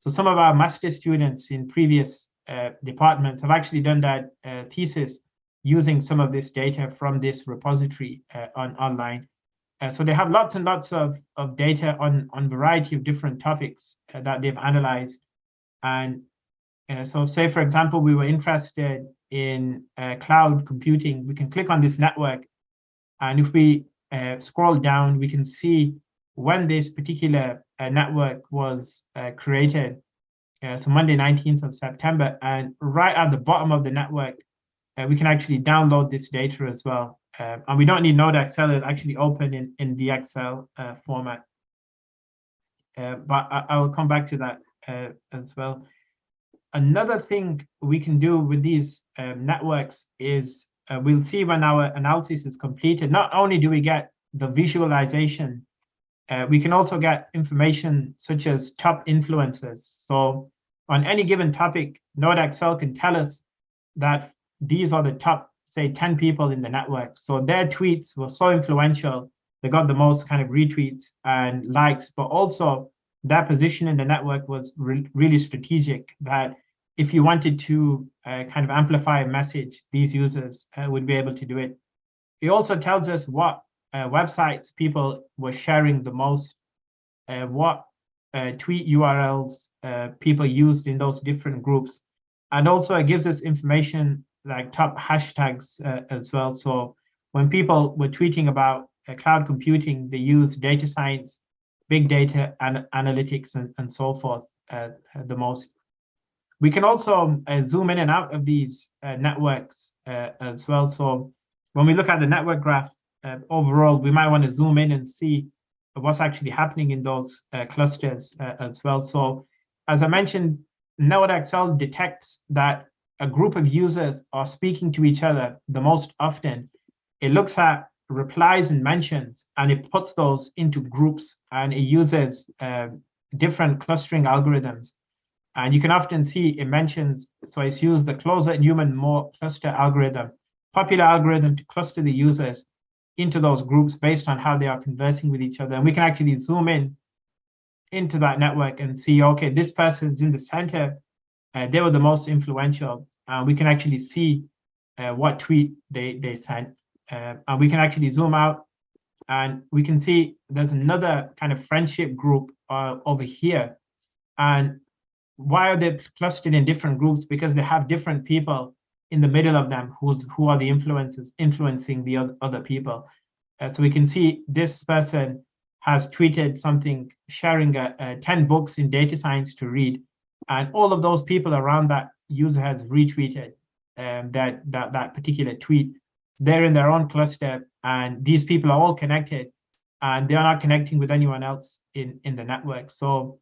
So some of our master students in previous departments have actually done that thesis using some of this data from this repository online. So they have lots and lots of data on a variety of different topics that they've analyzed. And so say, for example, we were interested in cloud computing, we can click on this network. And if we scroll down, we can see when this particular network was created. So Monday, 19th of September. And right at the bottom of the network, we can actually download this data as well. And we don't need Node.xl, it'll actually open in the Excel format. But I will come back to that as well. Another thing we can do with these networks is we'll see when our analysis is completed, not only do we get the visualization, we can also get information such as top influencers. So on any given topic, Node.xl can tell us that these are the top, say, 10 people in the network. So their tweets were so influential, they got the most kind of retweets and likes, but also their position in the network was really strategic, that if you wanted to kind of amplify a message, these users would be able to do it. It also tells us what websites people were sharing the most, what tweet URLs people used in those different groups. And also it gives us information like top hashtags as well. So when people were tweeting about cloud computing, they use data science, big data, and analytics, and so forth the most. We can also zoom in and out of these networks as well. So when we look at the network graph overall, we might want to zoom in and see what's actually happening in those clusters as well. So as I mentioned, Node.xl detects that a group of users are speaking to each other the most often. It looks at replies and mentions, and it puts those into groups, and it uses different clustering algorithms. And you can often see it mentions, so it's used the closer Newman-Moore cluster algorithm, popular algorithm to cluster the users. into those groups based on how they are conversing with each other. And we can actually zoom in into that network and see, okay, this person's in the center. They were the most influential. We can actually see what tweet they sent. And we can actually zoom out and we can see there's another kind of friendship group over here. And why are they clustered in different groups? Because they have different people in the middle of them who are the influencers influencing the other people. So we can see this person has tweeted something, sharing 10 books in data science to read. And all of those people around that user has retweeted that particular tweet. They're in their own cluster, and these people are all connected, and they are not connecting with anyone else in the network. So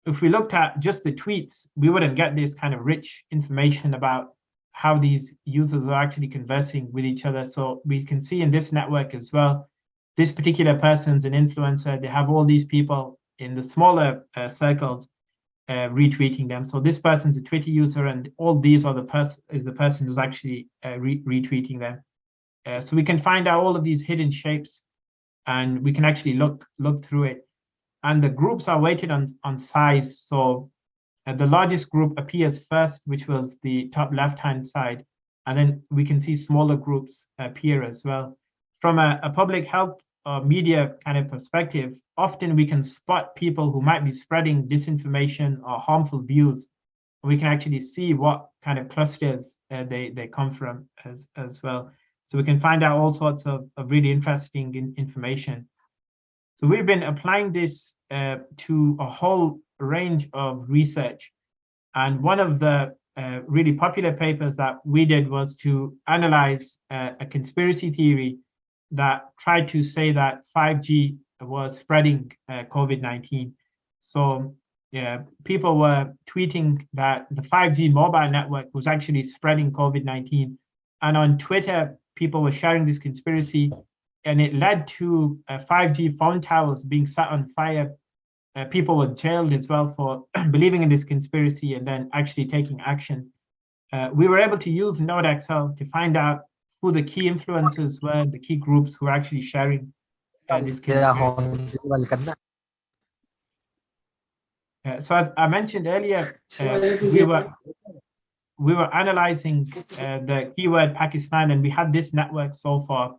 if we looked at just the tweets, we wouldn't get this kind of rich information about how these users are actually conversing with each other. So we can see in this network as well, this particular person's an influencer. They have all these people in the smaller circles retweeting them. So this person's a Twitter user, and all these are the person who's actually retweeting them. So we can find out all of these hidden shapes, and we can actually look through it. And the groups are weighted on size. So the largest group appears first, which was the top left-hand side. And then we can see smaller groups appear as well. From a public health or media kind of perspective, often we can spot people who might be spreading disinformation or harmful views. We can actually see what kind of clusters they come from as well. So we can find out all sorts of really interesting information. So we've been applying this to a whole range of research. And one of the really popular papers that we did was to analyze a conspiracy theory that tried to say that 5G was spreading COVID-19. So people were tweeting that the 5G mobile network was actually spreading COVID-19. And on Twitter, people were sharing this conspiracy, and it led to 5G phone towers being set on fire. People were jailed as well for believing in this conspiracy and then actually taking action. We were able to use NodeXL to find out who the key influencers were, the key groups who were actually sharing this conspiracy. So as I mentioned earlier, we were analyzing the keyword Pakistan, and we had this network so far.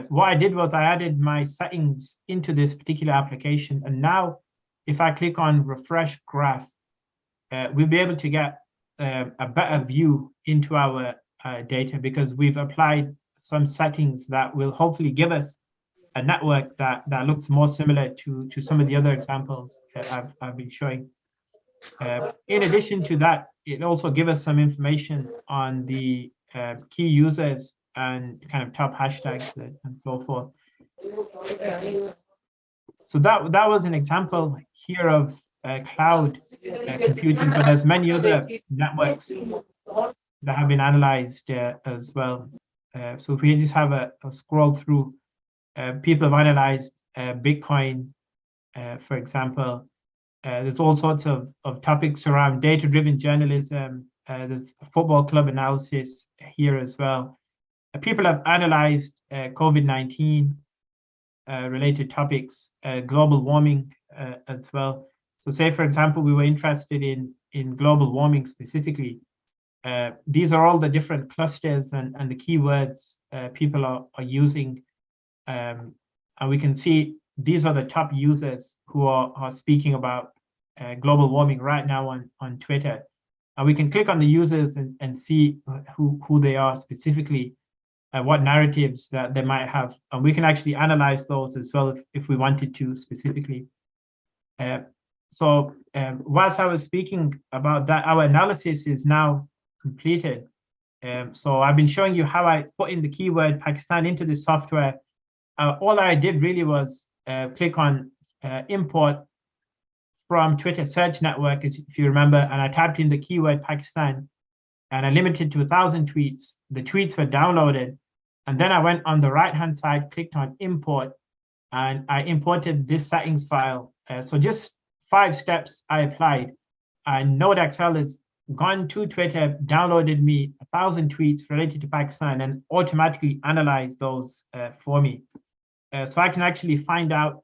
What I did was I added my settings into this particular application, and now if I click on refresh graph, we'll be able to get a better view into our data, because we've applied some settings that will hopefully give us a network that looks more similar to some of the other examples that I've been showing. In addition to that, it also gives us some information on the key users and kind of top hashtags and so forth. So that was an example here of cloud computing, but there's many other networks that have been analyzed as well. So if we just have a scroll through, people have analyzed Bitcoin, for example. There's all sorts of topics around data-driven journalism. There's football club analysis here as well. People have analyzed COVID-19 related topics, global warming as well. So say, for example, we were interested in global warming specifically. These are all the different clusters and the keywords people are using. And we can see these are the top users who are speaking about global warming right now on Twitter. And we can click on the users and see who they are specifically, what narratives that they might have. And we can actually analyze those as well if we wanted to specifically. So whilst I was speaking about that, our analysis is now completed. So I've been showing you how I put in the keyword Pakistan into the software. All I did really was click on import from Twitter search network, if you remember, and I typed in the keyword Pakistan, and I limited to 1,000 tweets. The tweets were downloaded, and then I went on the right-hand side, clicked on import, and I imported this settings file. So just 5 steps I applied, and NodeXL is gone to Twitter, downloaded me 1,000 tweets related to Pakistan and automatically analyzed those for me. So I can actually find out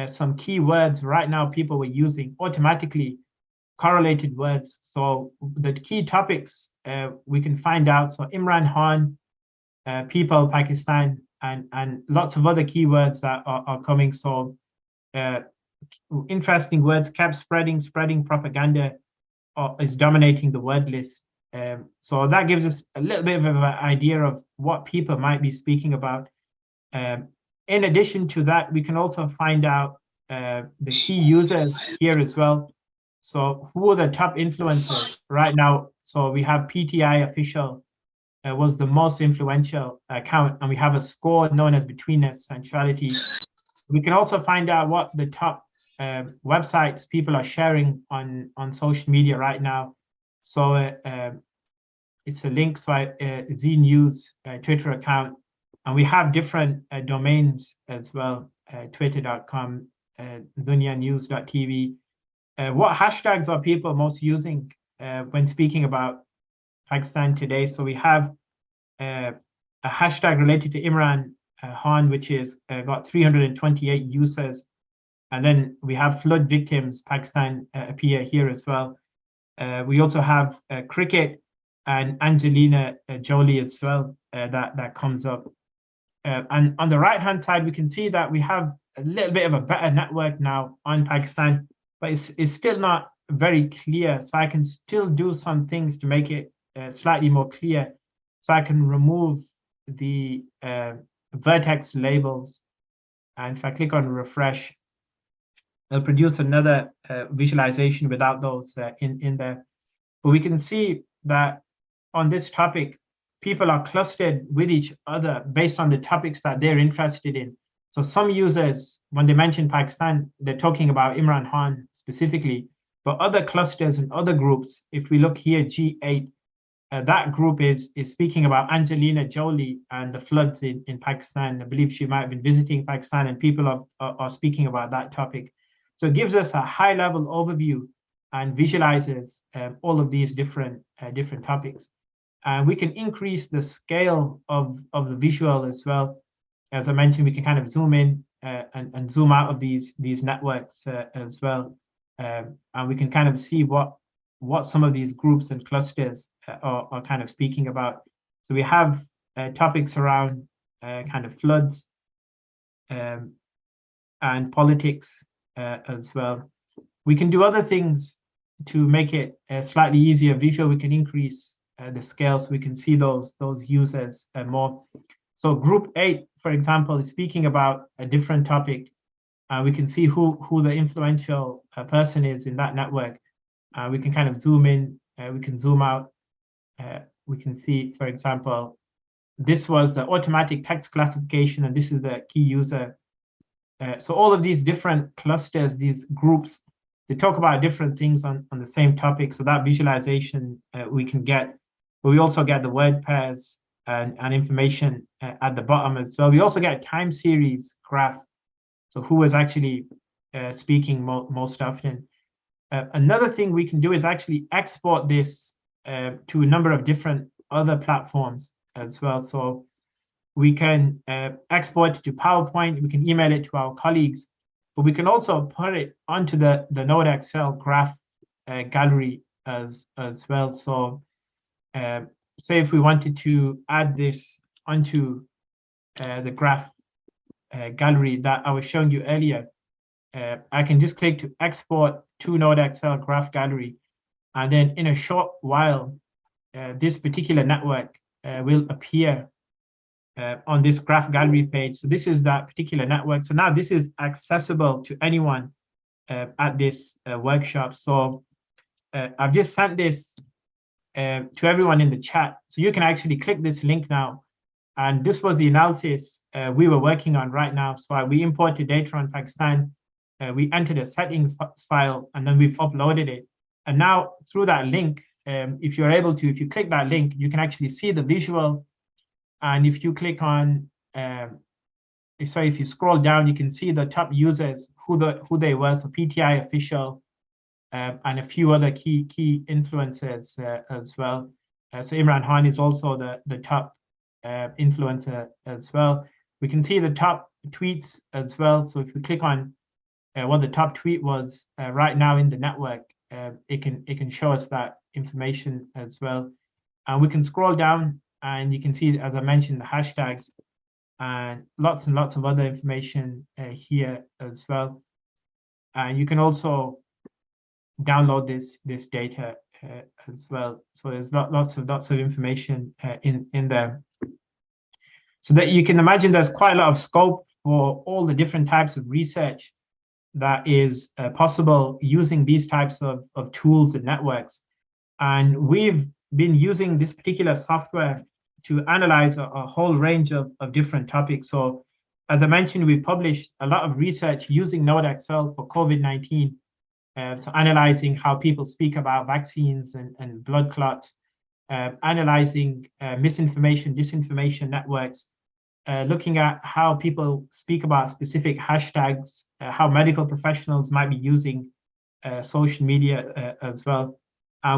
some keywords right now people were using automatically, correlated words. So the key topics we can find out. So Imran Khan, people, Pakistan, and lots of other keywords that are coming. So interesting words kept spreading propaganda is dominating the word list. So that gives us a little bit of an idea of what people might be speaking about. In addition to that, we can also find out the key users here as well. So who are the top influencers right now? So we have PTI official was the most influential account, and we have a score known as Betweenness Sensuality. We can also find out what the top websites people are sharing on social media right now. So it's a link, so Z News Twitter account, and we have different domains as well, twitter.com, dunyanews.tv. What hashtags are people most using when speaking about Pakistan today? So we have a hashtag related to Imran Khan, which is got 328 users. And then we have flood victims, Pakistan appear here as well. We also have cricket and Angelina Jolie as well, that comes up. And on the right-hand side, we can see that we have a little bit of a better network now on Pakistan, but it's still not very clear. So I can still do some things to make it slightly more clear. So I can remove the vertex labels. And if I click on refresh, it'll produce another visualization without those in there. But we can see that on this topic, people are clustered with each other based on the topics that they're interested in. So some users, when they mention Pakistan, they're talking about Imran Khan specifically, but other clusters and other groups, if we look here, G8, that group is speaking about Angelina Jolie and the floods in Pakistan. I believe she might have been visiting Pakistan, and people are speaking about that topic. So it gives us a high-level overview and visualizes all of these different topics. And we can increase the scale of the visual as well. As I mentioned, we can kind of zoom in and zoom out of these networks as well. And we can kind of see what some of these groups and clusters are kind of speaking about. So we have topics around kind of floods and politics as well. We can do other things to make it slightly easier visual. We can increase the scale so we can see those users more. So group 8, for example, is speaking about a different topic. We can see who the influential person is in that network. We can kind of zoom in, we can zoom out. We can see, for example, this was the automatic text classification, and this is the key user. So all of these different clusters, these groups, they talk about different things on the same topic. So that visualization we can get, but we also get the word pairs and information at the bottom as well. We also get a time series graph. So who is actually speaking most often. Another thing we can do is actually export this to a number of different other platforms as well. So we can export it to PowerPoint, we can email it to our colleagues, but we can also put it onto the Node Excel graph gallery as well. So say if we wanted to add this onto the graph gallery that I was showing you earlier, I can just click to export to Node Excel graph gallery, and then in a short while, this particular network will appear on this graph gallery page. So this is that particular network. So now this is accessible to anyone at this workshop. So I've just sent this to everyone in the chat. So you can actually click this link now. And this was the analysis we were working on right now. So we imported data on Pakistan. We entered a settings file, and then we've uploaded it. And now through that link, if you're able to, if you click that link, you can actually see the visual. And if you click on, if you scroll down, you can see the top users, who they were. So PTI official, and a few other key influencers as well. So Imran Khan is also the top influencer as well. We can see the top tweets as well. So if we click on what the top tweet was right now in the network, it can show us that information as well. And we can scroll down and you can see, as I mentioned, the hashtags and lots of other information here as well. And you can also download this data as well. So there's lots of information in there. So that you can imagine there's quite a lot of scope for all the different types of research that is possible using these types of tools and networks. And we've been using this particular software to analyze a whole range of different topics. So as I mentioned, we published a lot of research using NodeXL for COVID-19. So analyzing how people speak about vaccines and blood clots, analyzing misinformation, disinformation networks, looking at how people speak about specific hashtags, how medical professionals might be using social media as well.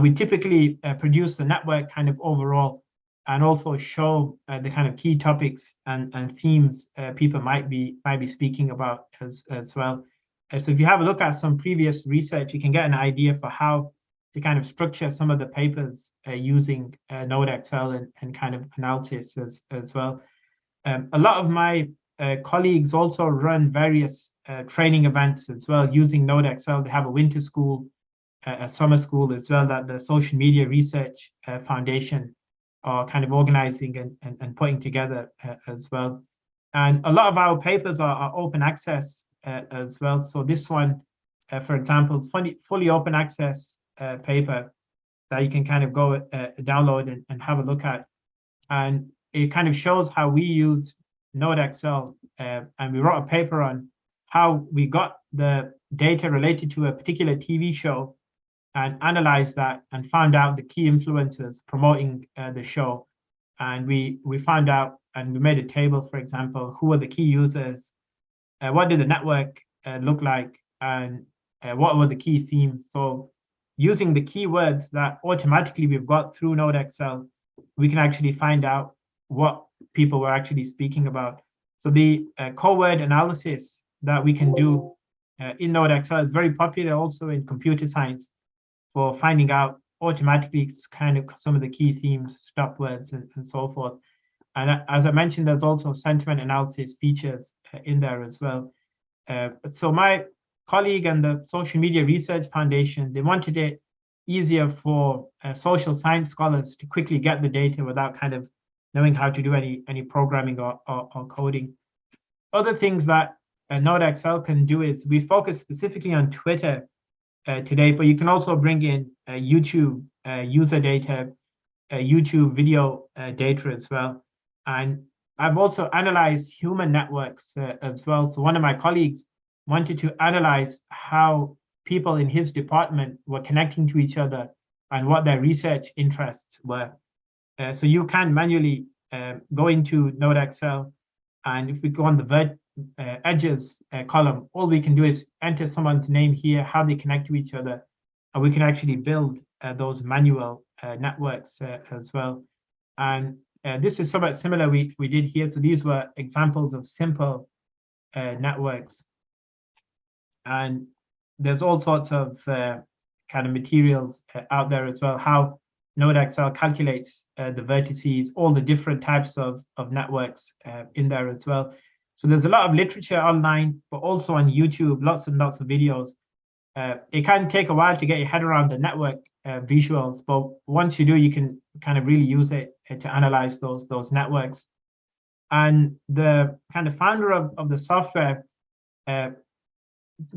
We typically produce the network kind of overall and also show the kind of key topics and themes people might be speaking about as well. So if you have a look at some previous research, you can get an idea for how to kind of structure some of the papers using NodeXL and kind of analysis as well. A lot of my colleagues also run various training events as well using NodeXL. They have a winter school, a summer school as well that the Social Media Research Foundation are kind of organizing and putting together as well. And a lot of our papers are open access as well. So this one, for example, fully open access paper that you can kind of go download and have a look at. And it kind of shows how we use NodeXL. And we wrote a paper on how we got the data related to a particular TV show and analyzed that and found out the key influencers promoting the show. And we found out and we made a table, for example, who were the key users, what did the network look like, and what were the key themes. So using the keywords that automatically we've got through NodeXL, we can actually find out what people were actually speaking about. So the keyword analysis that we can do in NodeXL is very popular also in computer science for finding out automatically kind of some of the key themes, stop words, and so forth. And as I mentioned, there's also sentiment analysis features in there as well. So my colleague and the Social Media Research Foundation, they wanted it easier for social science scholars to quickly get the data without kind of knowing how to do any programming or coding. Other things that NodeXL can do is we focus specifically on Twitter today, but you can also bring in YouTube user data, YouTube video data as well. And I've also analyzed human networks as well. So one of my colleagues wanted to analyze how people in his department were connecting to each other and what their research interests were. So you can manually go into NodeXL, and if we go on the edges column, all we can do is enter someone's name here, how they connect to each other, and we can actually build those manual networks as well. And this is somewhat similar we did here. So these were examples of simple networks. And there's all sorts of kind of materials out there as well, how NodeXL calculates the vertices, all the different types of networks in there as well. So there's a lot of literature online, but also on YouTube, lots and lots of videos. It can take a while to get your head around the network visuals, but once you do, you can kind of really use it to analyze those networks. And the kind of founder of the software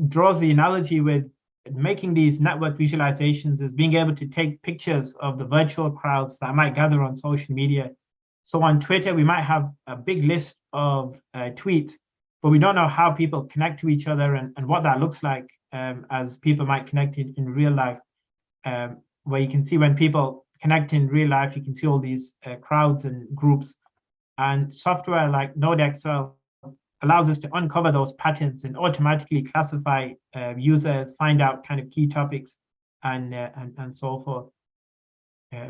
draws the analogy with making these network visualizations as being able to take pictures of the virtual crowds that might gather on social media. So on Twitter, we might have a big list of tweets, but we don't know how people connect to each other and what that looks like as people might connect in real life, where you can see when people connect in real life, you can see all these crowds and groups. And software like NodeXL allows us to uncover those patterns and automatically classify users, find out kind of key topics and so forth.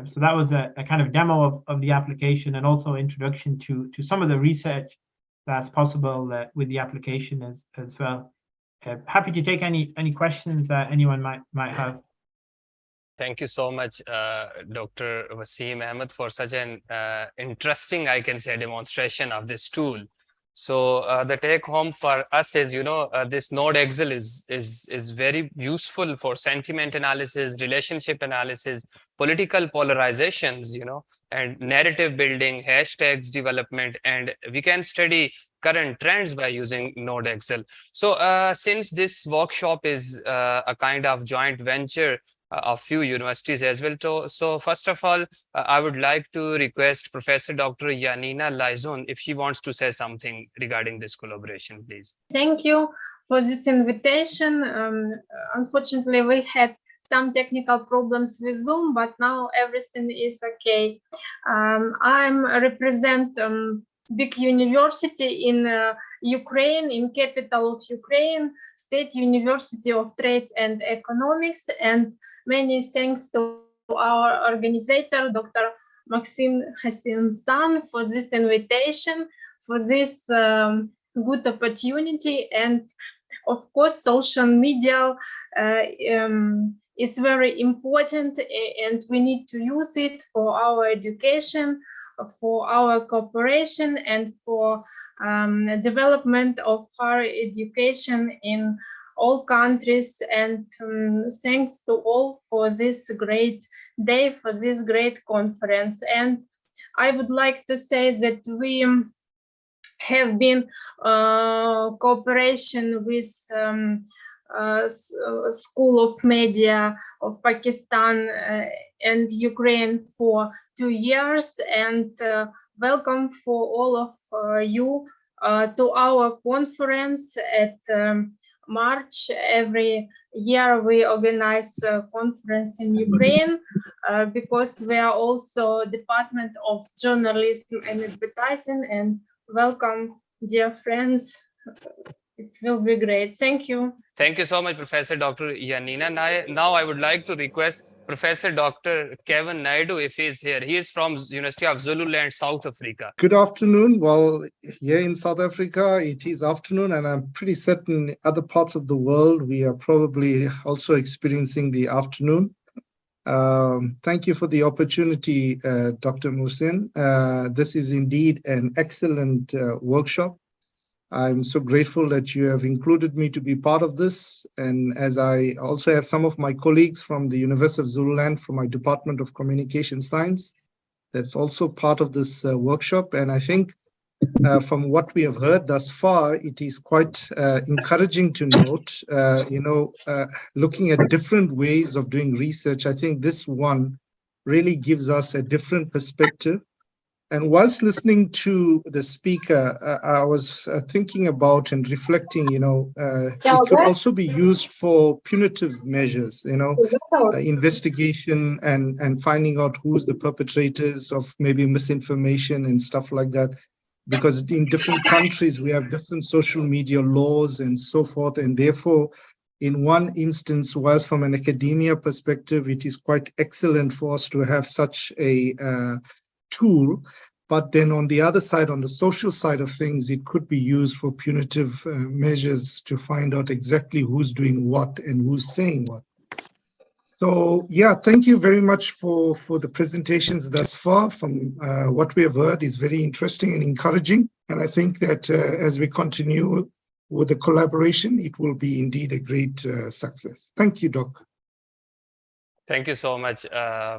So that was a kind of demo of the application, and also introduction to some of the research that's possible with the application as well. Happy to take any questions that anyone might have. Thank you so much, Dr. Wasim Ahmed, for such an interesting, I can say, demonstration of this tool. So the take home for us is, this Node Excel is very useful for sentiment analysis, relationship analysis, political polarizations, and narrative building, hashtags development, and we can study current trends by using Node Excel. So since this workshop is a kind of joint venture of few universities as well. So first of all, I would like to request Professor Dr. Yanina Laizon if she wants to say something regarding this collaboration, please. Thank you for this invitation. Unfortunately, we had some technical problems with Zoom, but now everything is okay. I'm represent big university in Ukraine, in capital of Ukraine, State University of Trade and Economics, and many thanks to our organizer, Dr. Maxim Hassan, for this invitation, for this good opportunity. And of course, social media is very important, and we need to use it for our education, for our cooperation, and for development of higher education in all countries. And thanks to all for this great day, for this great conference. And I would like to say that we have been cooperation with School of Media of Pakistan and Ukraine for 2 years, and welcome for all of you to our conference at March. Every year we organize a conference in Ukraine because we are also Department of Journalism and Advertising. And welcome, dear friends. It will be great. Thank you. Thank you so much, Professor Dr. Yanina. Now I would like to request Professor Dr. Kevin Naidu if he is here. He is from University of Zululand, South Africa. Good afternoon. Well, here in South Africa, it is afternoon, and I'm pretty certain in other parts of the world, we are probably also experiencing the afternoon. Thank you for the opportunity, Dr. Muhsin. This is indeed an excellent workshop. I'm so grateful that you have included me to be part of this. And as I also have some of my colleagues from the University of Zululand, from my Department of Communication Science, that's also part of this workshop. And I think from what we have heard thus far, it is quite encouraging to note, looking at different ways of doing research. I think this one really gives us a different perspective. And whilst listening to the speaker, I was thinking about and reflecting, it could also be used for punitive measures, investigation and finding out who's the perpetrators of maybe misinformation and stuff like that. Because in different countries, we have different social media laws and so forth. And therefore, in one instance, whilst from an academia perspective, it is quite excellent for us to have such a tool, but then on the other side, on the social side of things, it could be used for punitive measures to find out exactly who's doing what and who's saying what. So yeah, thank you very much for the presentations thus far. From what we have heard is very interesting and encouraging. And I think that as we continue with the collaboration, it will be indeed a great success. Thank you, Doc. Thank you so much,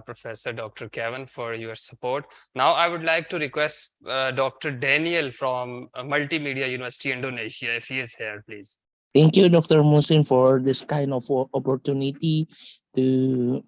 Professor Dr. Kevin, for your support. Now, I would like to request Dr. Daniel from Multimedia University, Indonesia, if he is here, please. Thank you, Dr. Muhsin, for this kind of opportunity to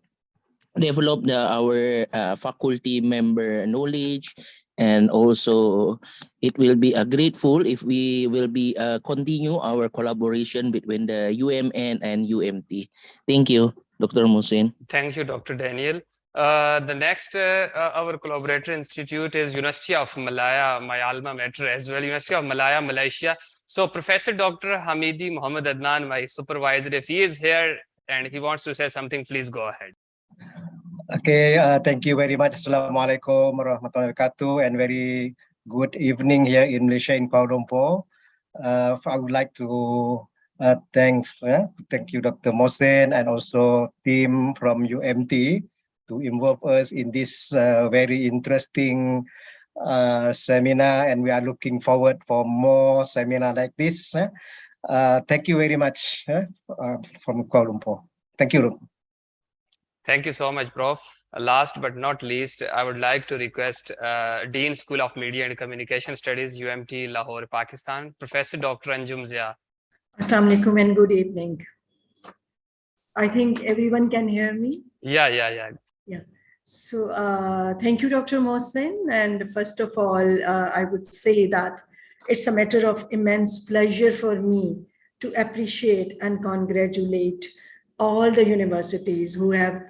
develop our faculty member knowledge. And also, it will be grateful if we will be continue our collaboration between the UMN and UMT. Thank you, Dr. Muhsin. Thank you, Dr. Daniel. The next, our collaborator institute is University of Malaya, my alma mater as well, University of Malaya, Malaysia. So Professor Dr. Hamidi Muhammad Adnan, my supervisor, if he is here, and he wants to say something. Please go ahead. Okay, thank you very much. Assalamualaikum warahmatullahi wabarakatuh, and very good evening here in Malaysia, in Kuala Lumpur. I would like to thank you, Dr. Mohsen, and also team from UMT to involve us in this very interesting seminar, and we are looking forward for more seminar like this. Thank you very much from Kuala Lumpur. Thank you. Thank you so much, Prof. Last but not least, I would like to request Dean School of Media and Communication Studies, UMT, Lahore, Pakistan, Professor Dr. Anjum Zia. Assalamu alaikum and good evening. I think everyone can hear me. Yeah. So thank you, Dr. Mohsen. And first of all, I would say that it's a matter of immense pleasure for me to appreciate and congratulate all the universities who have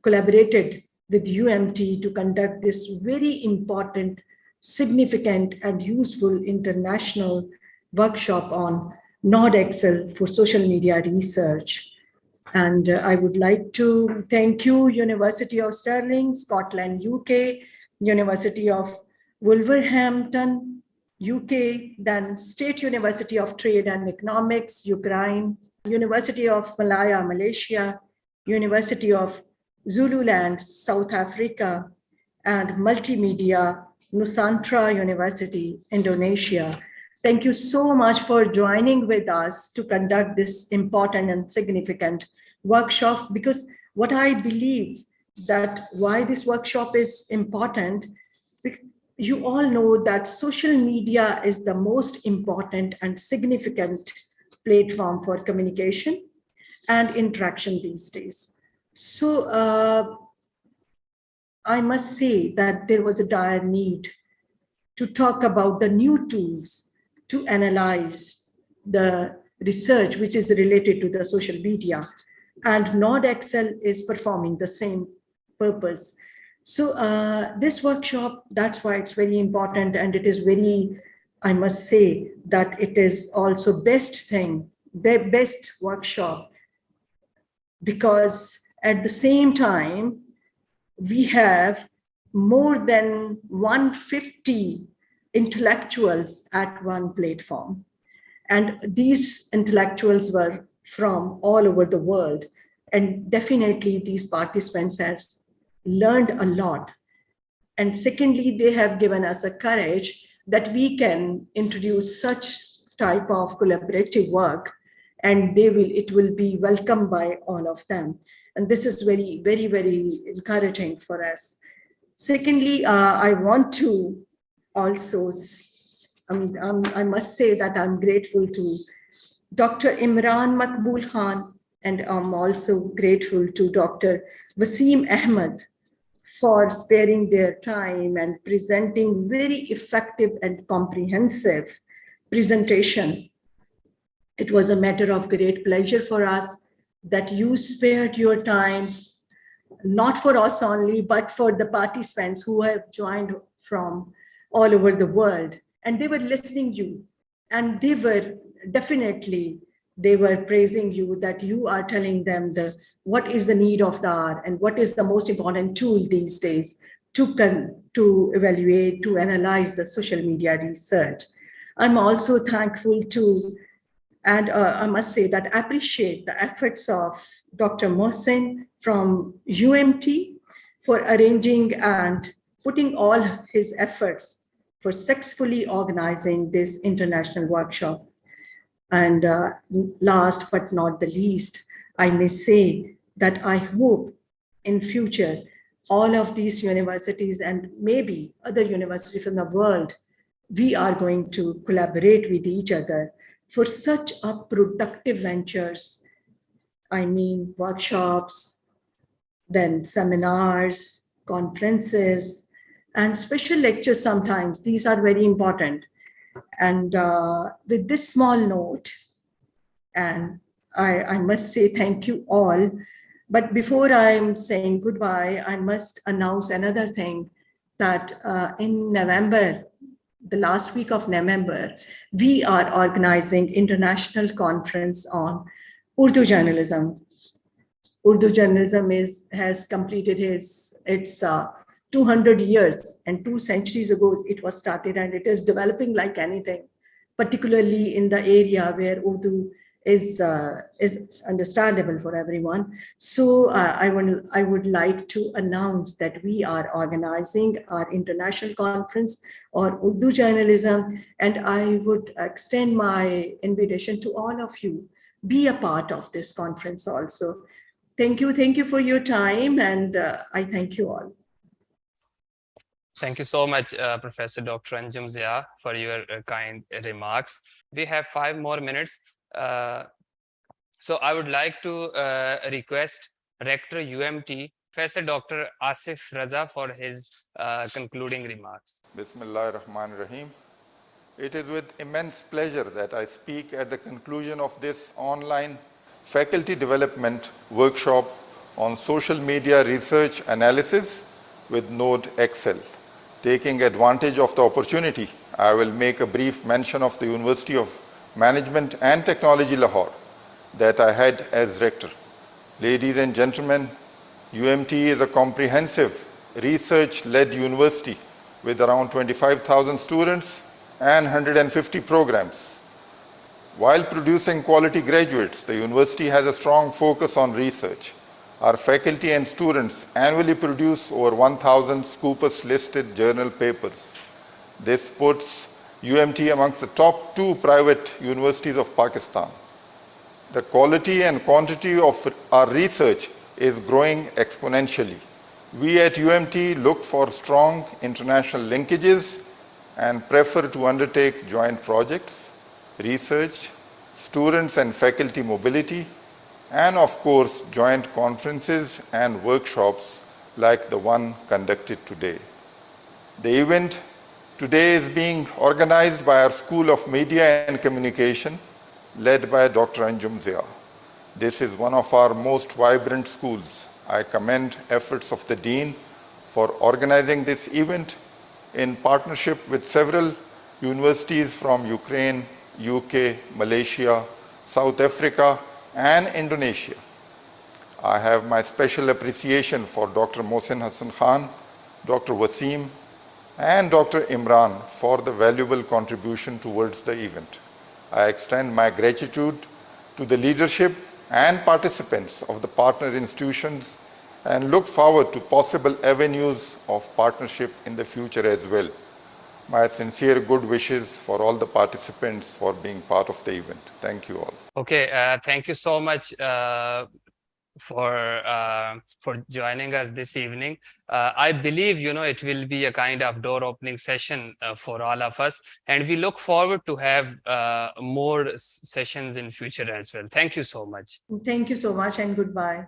collaborated with UMT to conduct this very important, significant, and useful international workshop on Node-Excel for social media research. And I would like to thank you, University of Stirling, Scotland, UK, University of Wolverhampton, UK, then State University of Trade and Economics, Ukraine, University of Malaya, Malaysia, University of Zululand, South Africa, and Multimedia, Nusantara University, Indonesia. Thank you so much for joining with us to conduct this important and significant workshop, because what I believe that why this workshop is important, you all know that social media is the most important and significant platform for communication and interaction these days. So I must say that there was a dire need to talk about the new tools to analyze the research which is related to the social media, and Node-Excel is performing the same purpose. So this workshop, that's why it's very important, and it is very, I must say that it is also best workshop, because at the same time, we have more than 150 intellectuals at one platform. And these intellectuals were from all over the world. And definitely these participants have learned a lot. And secondly, they have given us a courage that we can introduce such type of collaborative work, and it will be welcomed by all of them. And this is very, very, very encouraging for us. Secondly, I want to also, I must say that I'm grateful to Dr. Imran Mahboon Khan, and I'm also grateful to Dr. Wasim Ahmed for sparing their time and presenting very effective and comprehensive presentation. It was a matter of great pleasure for us that you spared your time, not for us only, but for the participants who have joined from all over the world. And they were listening you, and they were praising you, that you are telling them what is the need of the hour and what is the most important tool these days to evaluate, to analyze the social media research. I'm also thankful to, and I must say that I appreciate the efforts of Dr. Mohsen from UMT for arranging and putting all his efforts for successfully organizing this international workshop. And last but not the least, I may say that I hope in future, all of these universities and maybe other universities from the world, we are going to collaborate with each other for such a productive ventures. I mean, workshops, then seminars, conferences, and special lectures sometimes. These are very important. And with this small note, and I must say thank you all. But before I'm saying goodbye, I must announce another thing, that in November, the last week of November, we are organizing international conference on Urdu journalism. Urdu journalism has completed its 200 years, and 2 centuries ago it was started, and it is developing like anything, particularly in the area where Urdu is understandable for everyone. So I would like to announce that we are organizing our international conference on Urdu journalism, and I would extend my invitation to all of you, be a part of this conference also. Thank you for your time, and I thank you all. Thank you so much, Professor Dr. Anjum Zia, for your kind remarks. We have 5 more minutes. So I would like to request Rector UMT, Professor Dr. Asif Raza, for his concluding remarks. Bismillahir Rahmanir Rahim. It is with immense pleasure that I speak at the conclusion of this online faculty development workshop on social media research analysis with Node Excel. Taking advantage of the opportunity, I will make a brief mention of the University of Management and Technology, Lahore, that I had as rector. Ladies and gentlemen, UMT is a comprehensive research-led university with around 25,000 students and 150 programs. While producing quality graduates, the university has a strong focus on research. Our faculty and students annually produce over 1,000 Scopus listed journal papers. This puts UMT amongst the top 2 private universities of Pakistan. The quality and quantity of our research is growing exponentially. We at UMT look for strong international linkages and prefer to undertake joint projects, research, students and faculty mobility, and of course, joint conferences and workshops like the one conducted today. The event today is being organized by our School of Media and Communication, led by Dr. Anjum Zia. This is one of our most vibrant schools. I commend efforts of the Dean for organizing this event in partnership with several universities from Ukraine, UK, Malaysia, South Africa, and Indonesia. I have my special appreciation for Dr. Mohsin Hassan Khan, Dr. Wasim, and Dr. Imran for the valuable contribution towards the event. I extend my gratitude to the leadership and participants of the partner institutions and look forward to possible avenues of partnership in the future as well. My sincere good wishes for all the participants for being part of the event. Thank you all. Okay, thank you so much for joining us this evening. I believe, it will be a kind of door opening session for all of us, and we look forward to have more sessions in future as well. Thank you so much. Thank you so much, and goodbye.